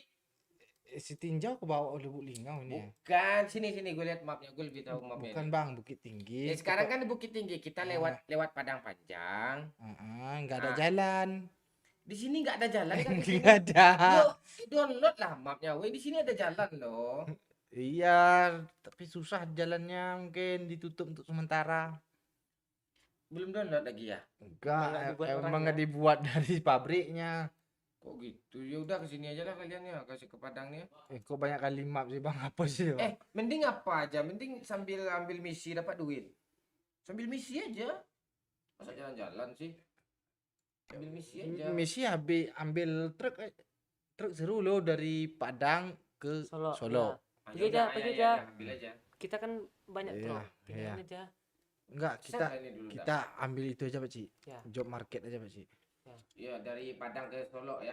Si Tinjau ke bawah Lubuk Linggau ini ya. Bukan, sini gue lihat mapnya, gue lebih tahu mapnya. Bukan Bang, Bukit Tinggi. Sekarang kan di Bukit Tinggi, kita lewat Padang Panjang. Enggak ada jalan. Di sini nggak ada jalan kan? Di sini? Enggak ada. Yuk, download lah mapnya. Weh, di sini ada jalan loh. Iya, tapi susah jalannya, mungkin ditutup untuk sementara. Belum download lagi ya? Enggak, Emang nggak dibuat emang orangnya? nggak dibuat dari pabriknya. Kok gitu? Ya udah ke sini aja lah kalian ya, kasih ke Padang nih. Kok banyak kali map sih Bang? Apa sih Bang? Mending apa aja? Mending sambil ambil misi dapat duit. Sambil misi aja. Masa jalan-jalan sih? Ambil misi aja. Misi ambil truk seru loh dari Padang ke Solo. Solo. Pergi aja, pergi aja. Ambil aja. Kita kan banyak Iya, truk. Pilihan iya. aja. Enggak, Kita ini dulu dah. kita ambil itu aja Pak Ci. Ya. Job market aja Pak Ci. Iya, dari Padang ke Solo ya.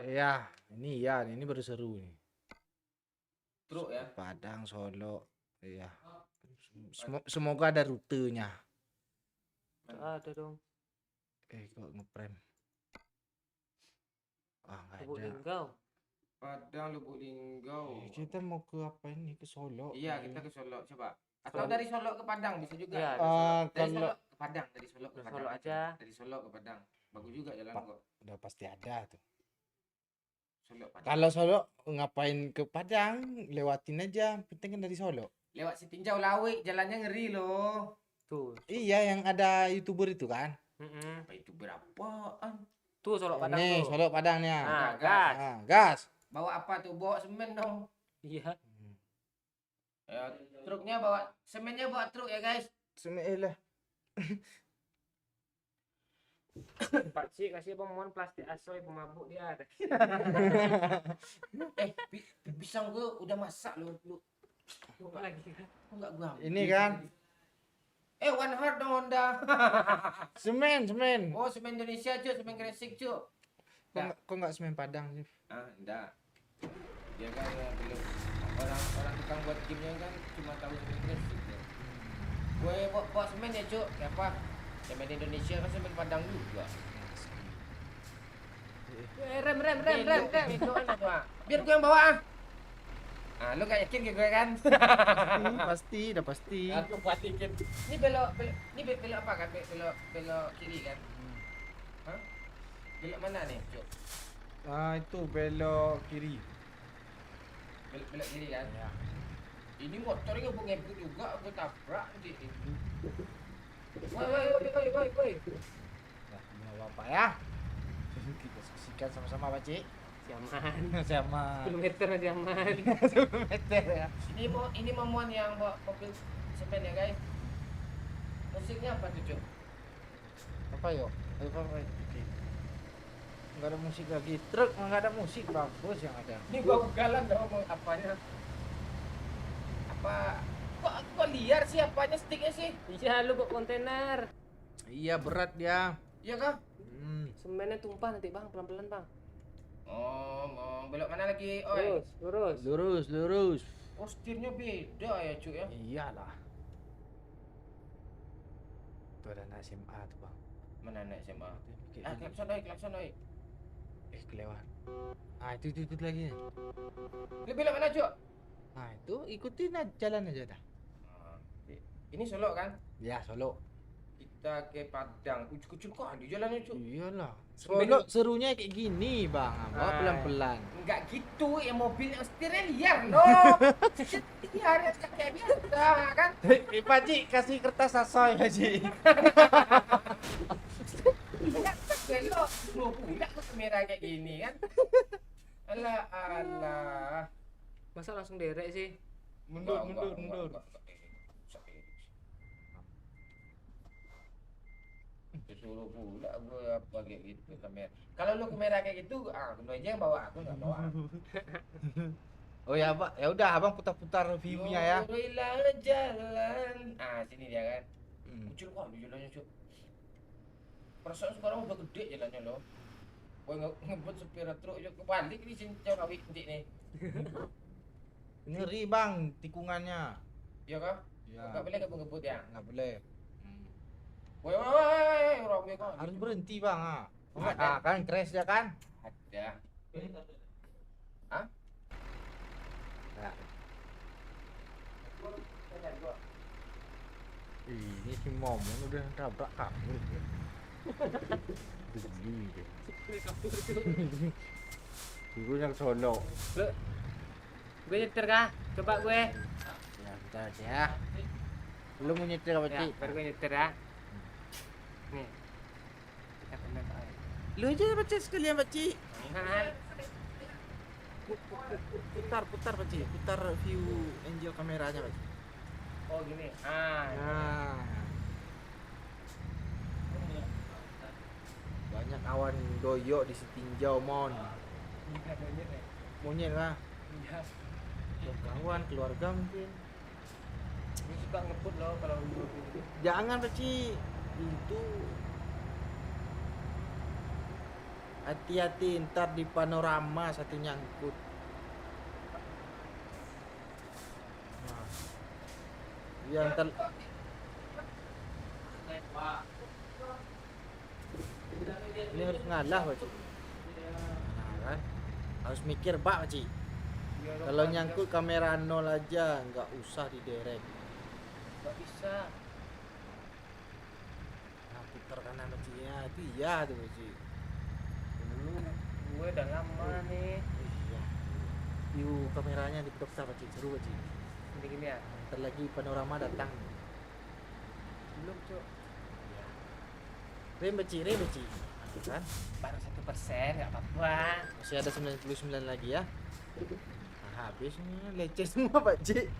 Iya, ini baru seru nih. Truk ya. Padang, Solo. Iya. Semoga ada rutenya. Ada dong. Kok ngeprem. Enggak Lubuk ada. Linggau. Padang, Lubuk Linggau. Kita mau ke apa ini? Ke Solo. Iya, kita ke Solo coba. Atau dari Solo ke Padang bisa juga. Iya, Dari kalau Solo ke Padang, dari Solo ke Dari Padang. Solo aja. Dari Solo ke Padang. Bagus juga jalan Pak. kok. udah pasti ada tuh. Solo Padang. Kalau Solo ngapain ke Padang? Lewatin aja. Penting kan dari Solo. Lewat si Tinjau Lawi, jalannya ngeri loh. Tuh. Iya, yang ada YouTuber itu kan? Apa itu berapaan? Tuh Solo Padang Nih, tuh. Solo Padangnya. Nah, gas. gas. Gas. Bawa apa tuh? Bawa semen dong. Iya. Ya, truknya bawa semennya bawa truk ya guys. Bismillah. Pak Cik kasih pemohon plastik asoy pemabuk dia. Pisang gua udah masak lu. Lupa lagi. Kok enggak gua ambil? Ini kan One Heart dong Honda. semen. Oh, semen Indonesia, Cuk, semen Gresik, Cuk. Kok nggak semen Padang sih? Enggak. Dia kan belum orang tukang buat gamenya kan cuma tahu semen Gresik. Gue bawa semen ya, Cuk. Apa? Semen Indonesia kan semen Padang juga. Rem. Itu kan apa? Biar gue yang bawa ah. Lu gak yakin ke gue kan? Pasti, udah pasti. Aku buat dikit. Ini belok apa kan? Belok kiri kan? Hah? Belok mana nih, Cuk? Itu belok kiri. Belok kiri kan? Ya. Ini motornya gue ngebut juga, gue tabrak nanti. Woi. Nah, nggak apa-apa ya. Kita saksikan sama-sama, Pak Cik. Zaman. Sama 10 meter zaman. 10 meter ya. Ini momoan yang bawa mobil semen ya, guys. Musiknya apa tuh, Cuk? Apa yuk? Apa? Nggak ada musik lagi. Truk nggak ada musik, bagus yang ada. Ini gua galang dong ngomong apanya. Kok liar sih apanya sticknya sih? Iya, lu bawa kontainer. Iya berat dia. Iya kah? Semennya tumpah nanti, Bang. Pelan-pelan, Bang. Oh, belok mana lagi? Oi. Lurus. Lurus. Oh, setirnya beda ya, Cuk ya? Iyalah. Tuh ada anak SMA tuh, Bang. Mana anak SMA? Kayak gini. Klakson oi. Kelewat. Itu lagi. Lu belok mana, Cuk? Itu ikutin aja, jalan aja dah. Ini Solo kan? Ya, Solo. Kita ke Padang. Ucuk-ucuk kok ada jalannya, Cuk. Iyalah. Solo serunya kayak gini, Bang. Bawa pelan-pelan. Enggak gitu, ya mobil yang setirnya liar, no. Liar ya kayak biasa kan? Pak Cik, kasih kertas asoy, Pak Cik. Enggak belok, mau pulang ke kamera kayak gini kan? Alah. Masa langsung derek sih? Mundur. Disuruh pula gue apa kayak gitu kamera. Kalau lu kamera kayak gitu, lu aja yang bawa, aku nggak bawa. Oh ya, Pak. Ya udah, Abang putar-putar view-nya ya. Lurilah jalan. Sini dia kan. Kecil kok di jalannya, Cuk. Perasaan sekarang udah gede jalannya loh. Gue ngebut supir truk Cuk, kebalik di sini jauh kawik nanti nih. Ngeri, Bang, tikungannya. Iya kah? Ya. Enggak boleh ngebut ya? Nggak boleh. Woi, Robi kok. Harus berhenti, Bang. Ada. Kan crash ya kan? Ada. Hah? Ya. Ini si Momon udah tabrak kabur. Geli deh. Dulu yang Solo. Gue nyetir kah? Coba gue. Ya, bentar aja ya. Lu mau nyetir apa, Ya, Cik? baru gue nyetir ya. Nih. Kita bener Pak. Lu aja baca sekalian, Pak Cik. Jangan. Putar, Pak Cik. Putar view angel kameranya, Pak Cik. Oh gini. Nah. Banyak awan doyok di setinjau, Mon. Monyet lah. Iya. Kawan, keluarga mungkin. Gue suka ngebut loh kalau lu gitu. Jangan, Pak Cik. Itu hati-hati ntar di panorama satu nyangkut. Nah. Ya ntar ini harus ngalah, Pak Cik. Nah, kan? Harus mikir, Pak Cik. Kalau nyangkut kamera nol aja, nggak usah diderek. Gak bisa. Nah, putar kanan, Pak Cik. Ya, itu iya tuh, Pak Cik. Gue udah lama nih. Iya. View kameranya di dokter, Pak Cik. Seru, Pak Cik. Gini ya. Ntar lagi panorama datang. Belum, Cuk. Iya. Rem, Pak Cik. Nah, kan? Baru 1%, nggak apa-apa. Masih ada 99 lagi ya. Nah, habis nih, leceh semua, Pak Cik.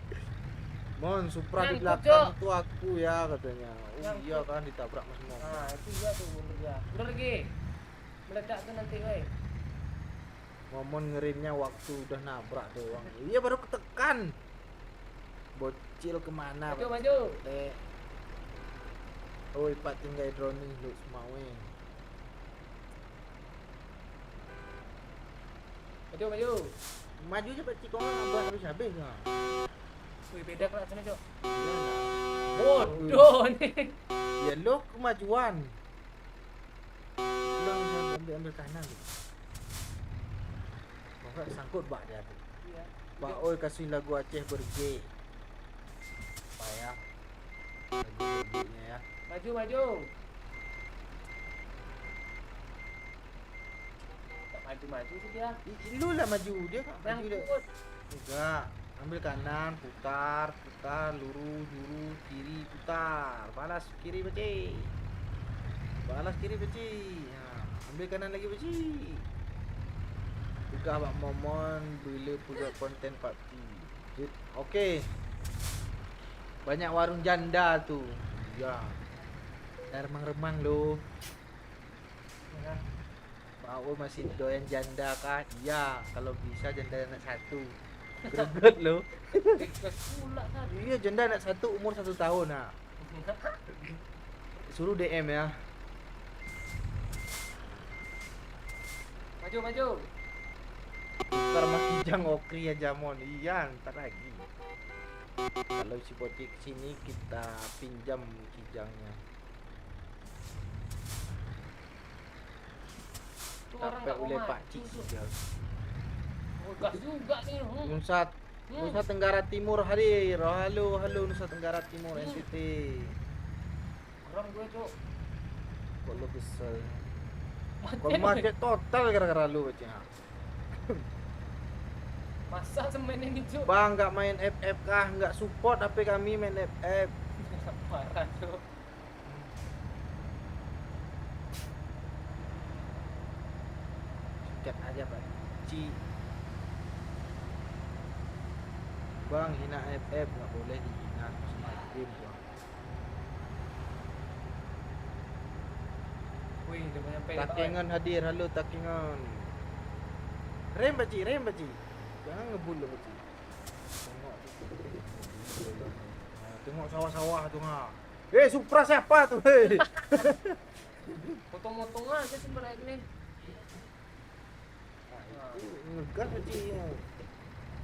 Mon, Supra di Nyangkut, belakang Cok. itu aku ya katanya. Oh Nyangkut. iya kan ditabrak Mas Mon. Nah, itu dia tuh mundur dia. Mundur lagi. Meledak tuh nanti, woi. Momon ngerimnya waktu udah nabrak doang. Iya baru ketekan. Bocil kemana? Maju, Pak? maju. Teh. Oi, Pak tinggal drone lu semawe. Maju, maju. Maju aja Pak Cik, kok nggak habis-habis nggak? Wih, beda kelas sana, Cok. Iya nggak? Bodoh nih. Ya lo kemajuan. Ulang ambil kanan. Maka sangkut Pak dia tuh. Iya. Pak oi kasih lagu Aceh berge. Apa ya? Lagu berge-nya ya. Maju, maju. Tak maju-maju sih dia. Lu lah maju dia kan maju dia. Nyangkut. Enggak, ambil kanan, putar, putar, lurus, lurus, kiri, putar. Balas kiri beci. Balas kiri beci. Nah, ambil kanan lagi beci. Juga Pak Momon bila punya konten PUBG. Oke. Banyak warung janda tuh. Ya. Dah remang-remang lo. Ya. Pak O masih doyan janda kah? Iya, kalau bisa janda anak satu. Greget lo. Request pula kan. Iya, janda anak satu umur 1 tahun nah. Suruh DM ya. Maju, maju. Ntar Mas Kijang Okri ya Jamon. Iya, ntar lagi. Kalau si Bocik sini kita pinjam Kijangnya. Tuh orang Capek nggak mau oleh maju Pak Cik tuh. Kijang. Oh, gas juga nih. Nusa Nusa Tenggara Timur hadir. Halo, halo Nusa Tenggara Timur NTT. Keren gue, Cok. Kok lo kesel? Macet, Kalau macet total gara-gara lu Bocik. Masa semen ini, Cok? Bang, nggak main FF kah? Nggak support HP kami main FF. Parah, Cok. Sikat aja Pak Ci. Bang, hina FF nggak boleh dihina sama game Bang. Wih, udah mau nyampe. Takengon hadir, halo Takengon. Rem Pak Ci, rem Pak Ci. Jangan ngebul lo Pak Ci. Tengok Nah, tengok sawah-sawah tuh ha. Supra siapa tuh? Potong-potong aja sih mereka ini. Nah, itu ngegas Pak Ci.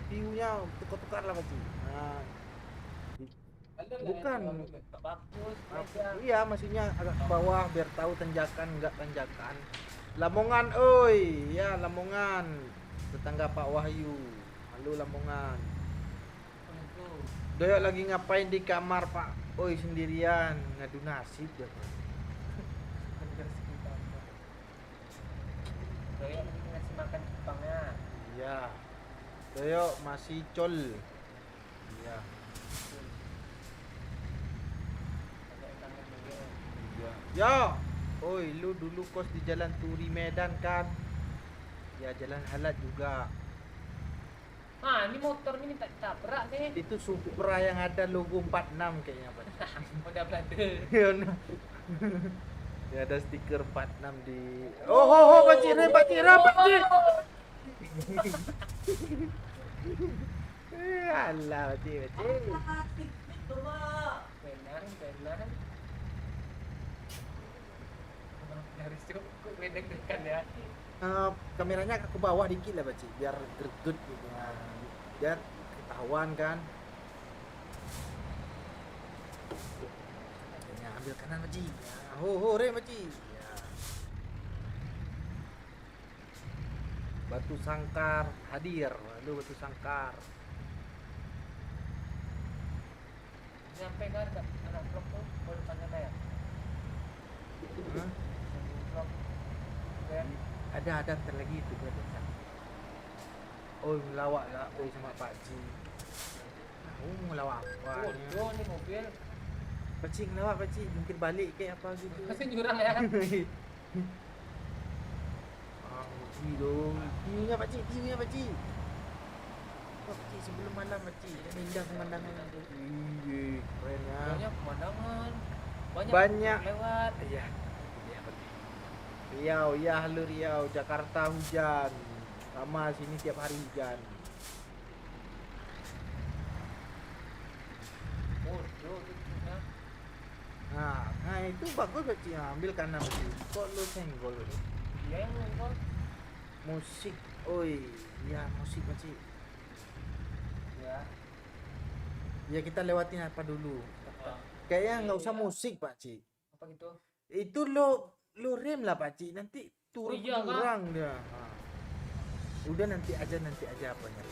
View-nya tukar-tukar lah Pak Ci. Nah, bukan. Bagus, Iya, maksudnya agak ke bawah biar tahu tanjakan enggak tanjakan. Lamongan, oi, ya Lamongan. Tetangga Pak Wahyu. Halo Lamongan. Doyok lagi ngapain di kamar Pak? Oi sendirian, ngadu nasib ya Pak. Doyok lagi ngasih makan cupangnya. Iya. Doyok masih col. Iya. Ada tangan Doyok. Iya. Yo. Oi, lu dulu kos di Jalan Turi Medan kan? Ya, Jalan Halat juga. Ah, ini motor ini minta ditabrak nih. Itu Supra yang ada logo 46 kayaknya Pak. Udah belanda. Ya, nah. Ya ada stiker 46 di. Oh, Pak Ci, Pak Ci. Alah, Pak Ci. Benar. Dari situ kok deg-degan ya. Kameranya ke bawah dikit lah Pak Ci, biar greget gitu. Biar ketahuan kan. Akhirnya ambil kanan Pak Ci. Ya, ho rem Pak Ci. Ya. Batu Sangkar hadir. Lalu Batu Sangkar. Nyampe kan anak vlog tuh baru depannya kayak. Hah? Vlog. Kan Ada ntar lagi itu gua ada. Oh ngelawak lah, oh sama Pak Ci. Ngelawak apa? bodoh nih mobil. Pak Ci ngelawak Pak Ci, mungkin balik kayak apa gitu. Pasti jurang ya. Ci dong, view-nya Pak Ci, view-nya Pak Ci. Pakcik sebelum malam pakcik. Indah pemandangan itu. Iya, keren ya. Banyak pemandangan. Banyak. Lewat. Iya. Iya betul. Riau, ya halo Riau, Jakarta hujan. Sama sini tiap hari hujan. Bodoh itu ya. Nah itu bagus pakcik. Nah, ambil kanan pakcik. Kok lu senggol lu? Dia yang nonton. Musik. Oi, ya musik pakcik. Ya. Ya kita lewatin apa dulu? Ah. Kayaknya nggak usah musik pakcik. Apa gitu? Itu lo rem lah pakcik. Nanti turun iya, Kak. kurang dia. Udah nanti aja apanya.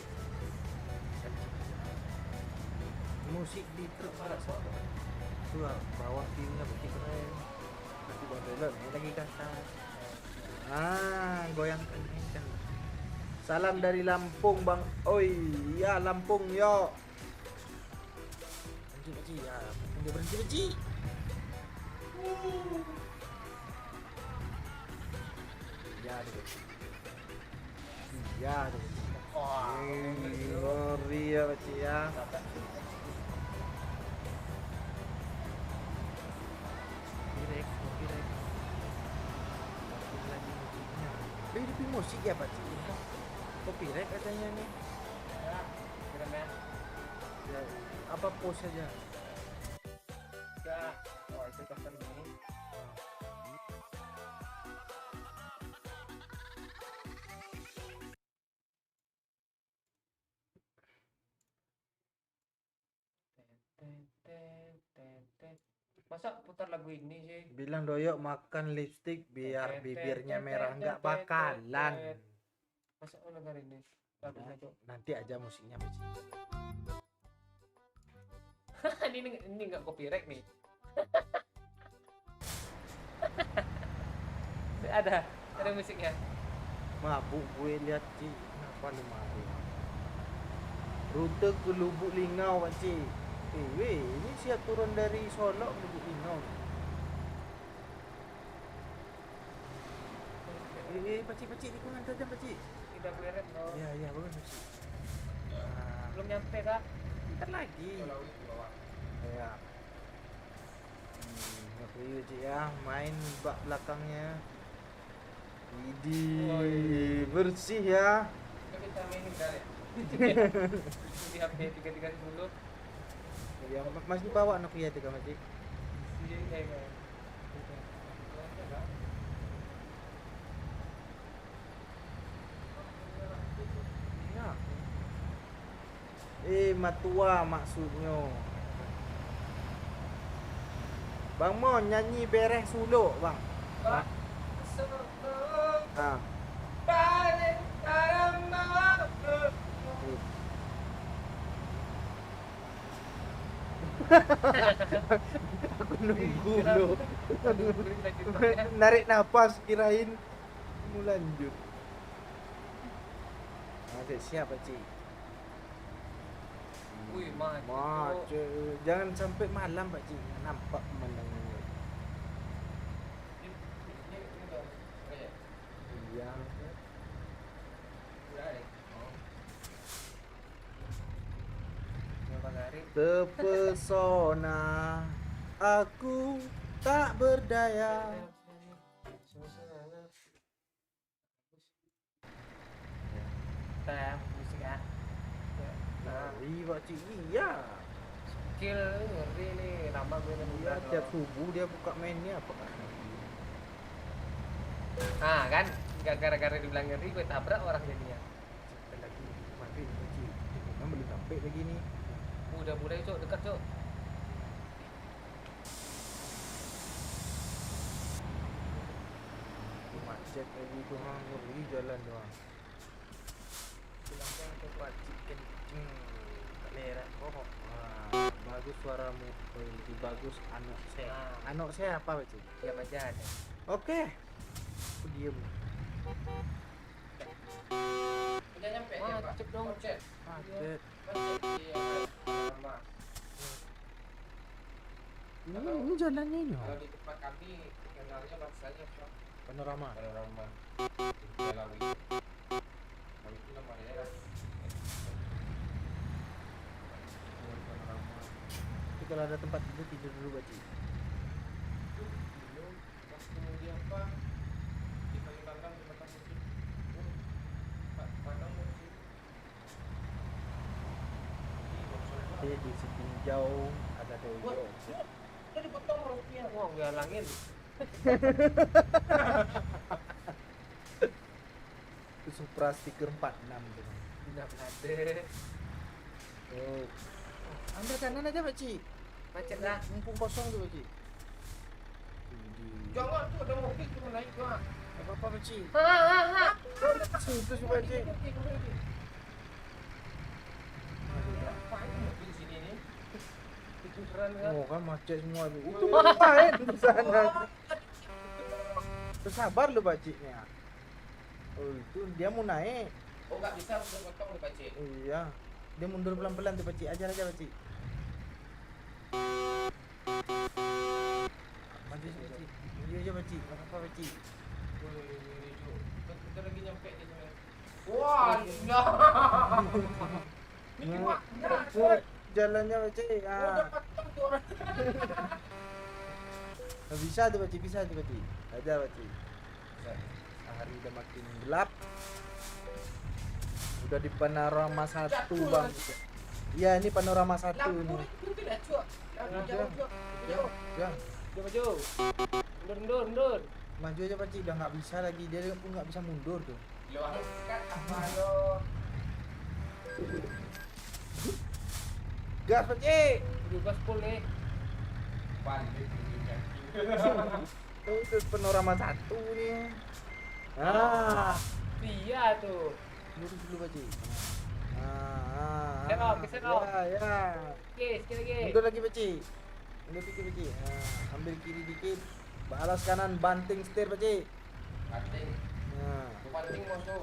Musik di truk Ada suara. tuh bawah view-nya begitu keren. Nanti bawa belok naik lagi ke atas. Goyangkan kan. Salam dari Lampung bang. Oi, ya Lampung yo. Berhenti ya, berhenti. Ya deh. Iya deh. Wah. Ngeri ya pakcik ya. Direk. Lagi musiknya. Ini musik ya pakcik. Copyright katanya nih. Ya. Kirim ya. Ya, apa post saja. Ya. Oh, itu custom ini. Masa putar lagu ini sih? Bilang Doyok makan lipstick biar bibirnya merah, nggak bakalan. Masa negara ini? Lagunya tuh. Nanti aja musiknya pakcik. ini nggak copyright nih. ada musiknya. Mabuk gue lihat Cik. Kenapa lu mabuk? Rute ke Lubuk Lingau pakcik. Ini siap turun dari Solo ke Lubuk Lingau. Pakcik di kungan tajam pakcik. Tidak copyright loh. Ya bagus pakcik. Belum nyampe kak. Ntar lagi. Ya. Review Cik ya, main bak belakangnya. Widih, bersih ya. Kita mainin dari. Di HP 33 dulu. Ya, masih bawa Nokia 3 Cik. Matua maksudnya. Bang Mon nyanyi beres suluk bang. Aku nunggu lo. Narik nafas kirain mau lanjut. Masih siap Cik. Wih, macet. Macet. Jangan sampai malam Pak Cik. Nampak pemandangannya. Iya. Terpesona aku tak berdaya. Musik ya. Iya Pak Cik. Iya. Skill ngeri nih, nama gue udah Iya, tiap subuh dia buka mainnya apa kan? Nah kan, gak gara-gara dibilang ngeri, gue tabrak orang jadinya. Sampai lagi mati Pak Cik. Memang belum sampai lagi nih. Udah cok, dekat cok. Macet lagi tuh ngeri jalan doang. Bilangnya ke Pak Cik kenceng. Tak leret kok. Bagus suaramu. Lebih bagus anak saya. Anak saya apa Pak Cik? Diam aja deh. Oke. Aku diem. Udah nyampe ya Pak? Cek dong. Cek. Macet. Ini jalannya ini. Kalau di tempat kami kenalnya bahasanya Pak. Panorama. Panorama. Jalan itu. Kalau itu namanya kalau ada tempat tidur tidur dulu Pakcik. Belum waktu di apa di Kalimantan tempat aku sih. Padang mau sih. Di sini jauh ada dojo. Udah dipotong rosnya. Wah, gue halangin. Itu Supra stiker 46 tuh. Tidak ada. Oh. Ambil kanan aja Pakcik. Macet dah. Mumpung kosong tuh Pakcik. Jangan tuh ada mobil cuma naik doang. Gak apa-apa Pakcik. Ha. Situ sih Pakcik. Apaan mobil sini nih? Tiduran kan. Oh kan macet semua tuh. Itu ngapain di sana? Bersabar lu Pakciknya. Oh itu dia mau naik. Oh nggak bisa udah potong nih Pakcik. Iya. Dia mundur pelan-pelan tuh Pakcik. Ajar aja Pakcik. Maju sih Pakcik. Maju aja Pakcik. Gak apa-apa Pakcik. Kita lagi nyampe di sana. Wah, enggak. Ini Nah, gimana? jalannya Pakcik. Udah Ah. potong tuh orang. Bisa tuh Pakcik. Bisa tuh Pakcik. Aja Pakcik. Hari udah makin gelap. Udah di panorama 1 bang. Iya ini panorama 1 Lampu nih. itu tidak cuak. Jauh. Ya, Udah maju. Mundur. maju aja Pakcik. Udah nggak bisa lagi. Dia pun nggak bisa mundur tuh. Lo angkat apa lo? Gas Pakcik. Juga full nih. Balik Tuh itu panorama 1 nih. Ah, Iya tuh. lurus dulu Pakcik. Serok. Ya. Oke, sekali lagi. Mundur lagi Pakcik. Mundur dikit Pakcik. Ambil kiri dikit. Balas kanan banting setir Pakcik. Banting. Nah. Banting moso.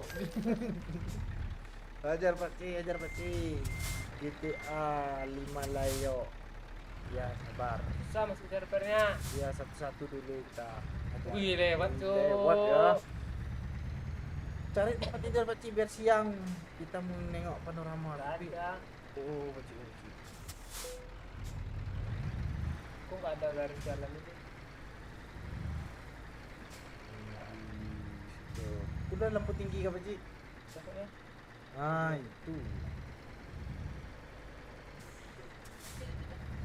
Ajar Pakcik. GTA 5 layo. Ya sabar. Susah masuk servernya. Ya satu-satu dulu kita. Ajar. Wih, lewat tuh. Lewat ya. Cari tempat tidur Pakcik biar siang. Kita mau nengok panorama. Tadi ya. Oh Pakcik. Kok nggak ada garis jalan itu? Udah lampu tinggi kah Pakcik? Pokoknya. Ah itu.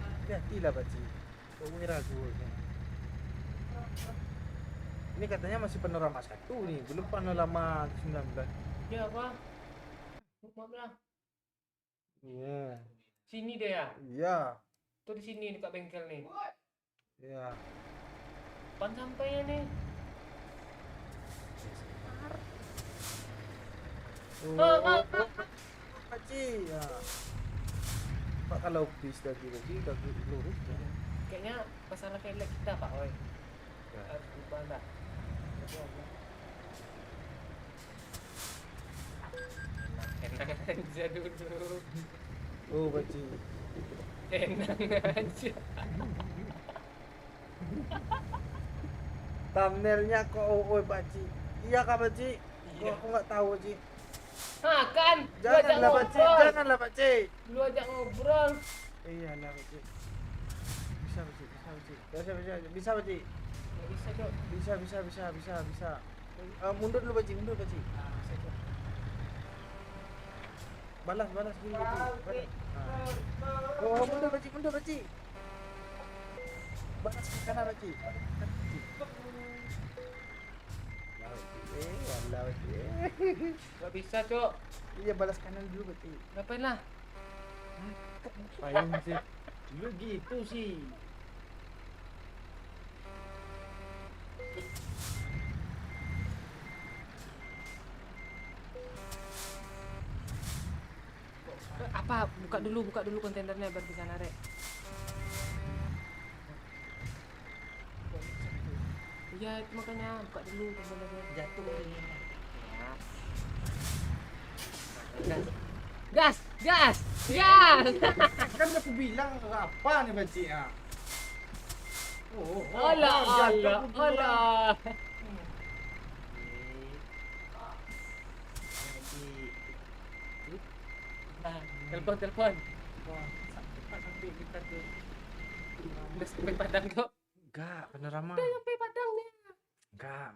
Hati-hatilah Pakcik. Kok gue ragu ya. Ini katanya masih panorama 1 nih, belum panorama 19. Ya apa? Maaf lah. Iya. Sini deh ya. Iya. Tuh di sini dekat bengkel nih. Iya. Pan sampainya nih. Pakcik. Ya. Pak kalau bis lagi lurus ya. Kayaknya masalah velg kita Pak, oi. Ya. Harus lupa enggak? Enak aja dulu. Oh Pakcik. Enak aja. Thumbnailnya kok oh Pakcik. Iya kah Pakcik? Iya. Kok aku nggak tahu Pakcik. Kan? Lu ajak Janganlah Pakcik, ngobrol. janganlah Pakcik. Lu ajak ngobrol. Iyalah Pakcik. Bisa Pakcik. Bisa Pakcik. Nggak bisa, Dok. Bisa. Mundur dulu Pakcik. Bisa, Dok. Balas dulu Pakcik. Balas. Oh, mundur Pakcik. Balas ke kanan Pakcik. Allah Pakcik. Nggak bisa, Cok. Iya balas kanan dulu Pakcik. Ngapain lah? Ngapain sih? Lu gitu sih. Apa? Buka dulu kontainernya biar bisa narik. Iya, itu makanya buka dulu kontainernya. Jatuh ini. Gas. Kan aku bilang apa nih Pakcik ya? Alah. Telepon. Wah, sampai kita tuh. Udah sampai Padang kok. Enggak, panorama. Sampai Padang nih. Enggak.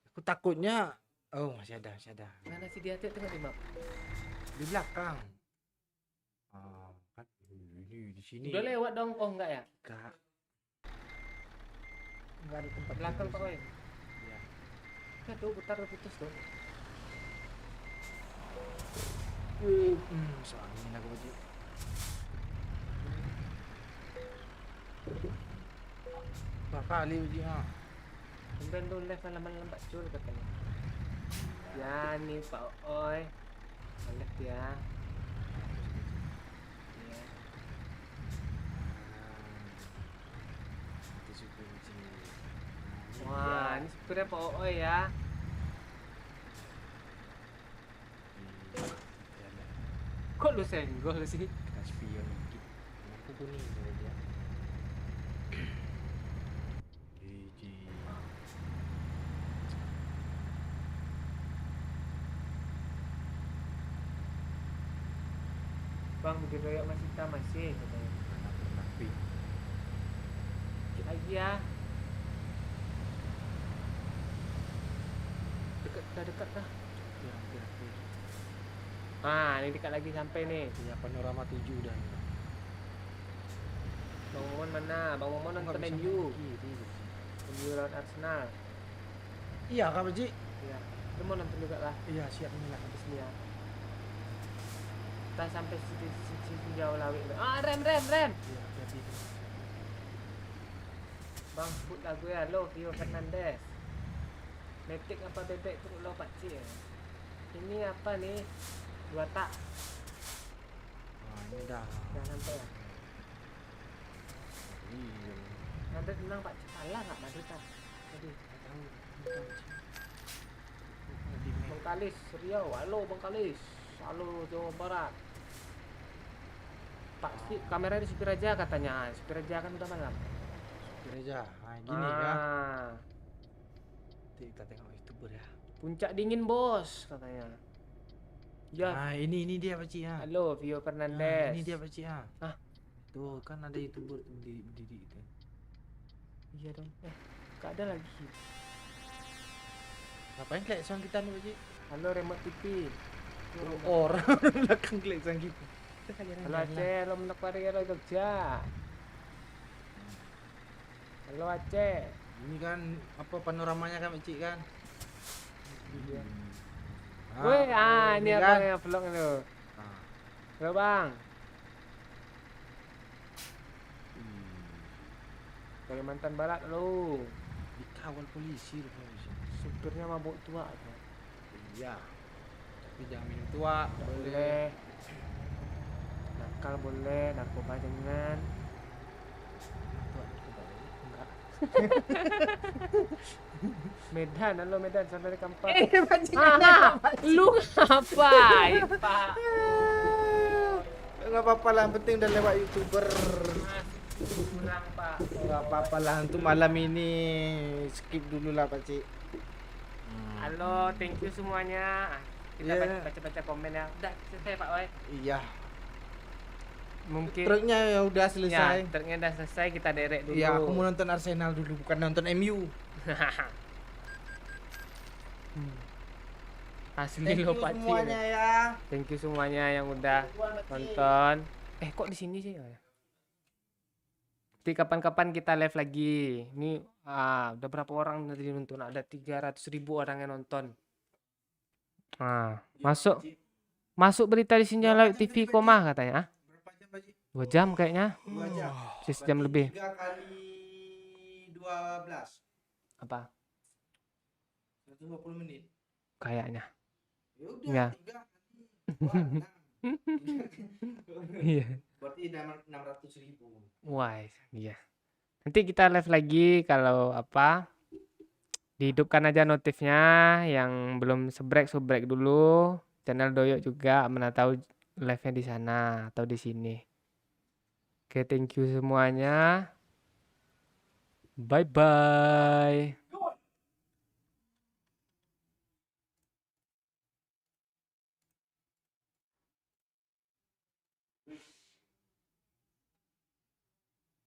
Aku takutnya. Oh, masih ada, masih ada. Mana sih dia tuh, tengok di map. Di belakang. Ah, kan ini di sini. Udah lewat dong. Oh enggak ya? Enggak. Enggak ada tempat belakang Pak Oi. Ya. Kan tuh putar putus tuh. Soalnya aku baju. Bakal baju ah. Kemudian tuh left lambat cur katanya. Ya nih Pak Oi. Left ya. Iya. Itu super baju. Wah, ini supirnya Pak Oi ya. Kok lu senggol sih? Kita spion dikit. Aku kuning tuh dia. Gigi. Bang, diroyok masih kita masih katanya. Tapi Dikit lagi ya. Dekat dah. hampir. Ah, ini dekat lagi sampai nih. Punya panorama 7 dan. Bang Momon mana? Bang Momon nonton MU. MU lawan Arsenal. Iya, Kak Baji. Iya. Lu mau nonton juga lah Iya, siap nih lah. habis ni ya. Kita sampai sini jauh lawik. Ah, rem. Iya, jadi. Bang, sebut lagu ya. Lo, Rio Fernandez. Metik apa bebek tu lo pakcik ya. Ini apa nih? 2 tak. Nah, ini dah. Dah sampai ya. Iya. Madrid menang pakcik. Kalah tak Madrid tak? Tadi. Tahu. Bang Kalis, Riau. Halo Bang Kalis. Halo Jawa Barat. Pak Sip, kamera di supir aja katanya. Supir aja kan udah malam. Gereja. Nah, gini ya. Nanti kita tengok YouTuber ya. Puncak dingin bos katanya. Ya. Nah, ini dia Pak Cik ya. Halo Rio Nah, Fernandez. ini dia Pak Cik ya. Hah? Tuh, kan ada YouTuber berdiri itu. Iya dong. Gak ada lagi. Ngapain klik sound kita nih Pak Cik? Halo remote TV. Orang belakang klik sound kita. Halo Aceh, halo Manokwari, halo Jogja. Halo Aceh. Ini kan apa panoramanya kan Pak Cik kan? Iya. Ah, Woi, ini kan? abang yang vlog itu. Ah. Halo Bang. Kalimantan Barat lo. Dikawal polisi loh Pak Cik. Supirnya mabuk tua tuh. Iya. Tapi jangan minum tua. Boleh. Nakal boleh, narkoba jangan. Tua narkoba boleh. Enggak. Medan, halo Medan, saudara Kampar. Pak Cik. Lu ngapain, Pak? Enggak apa-apa lah, yang penting udah lewat YouTuber. Masih kurang, Pak. Enggak apa-apa lah, untuk malam ini skip dulu lah Pak Cik. Halo, thank you semuanya. Kita Yeah. baca komen ya. Udah selesai Pak Wai. Iya. Mungkin Truknya ya udah ya, selesai. truknya udah selesai, kita derek dulu. Iya, aku mau nonton Arsenal dulu, bukan nonton MU. Asli Thank lo you Pak semuanya Cik. ya. Thank you semuanya yang udah nonton. Kok di sini sih? Nanti kapan-kapan kita live lagi. Ini udah berapa orang tadi nonton? Ada 300.000 orang yang nonton. Masuk berita di Senja Live TV koma katanya. Berapa jam Pak Cik? 2 jam kayaknya. 2 jam. Sejam lebih. 3 kali 12. Apa? 120 menit. Kayaknya. Ya udah, Ya. 3 kali 2, 6. Iya. Berarti 600.000. Wah, iya. Nanti kita live lagi kalau apa? Dihidupkan aja notifnya, yang belum subrek dulu. Channel Doyok juga mana tahu live-nya di sana atau di sini. Oke, thank you semuanya. Bye bye.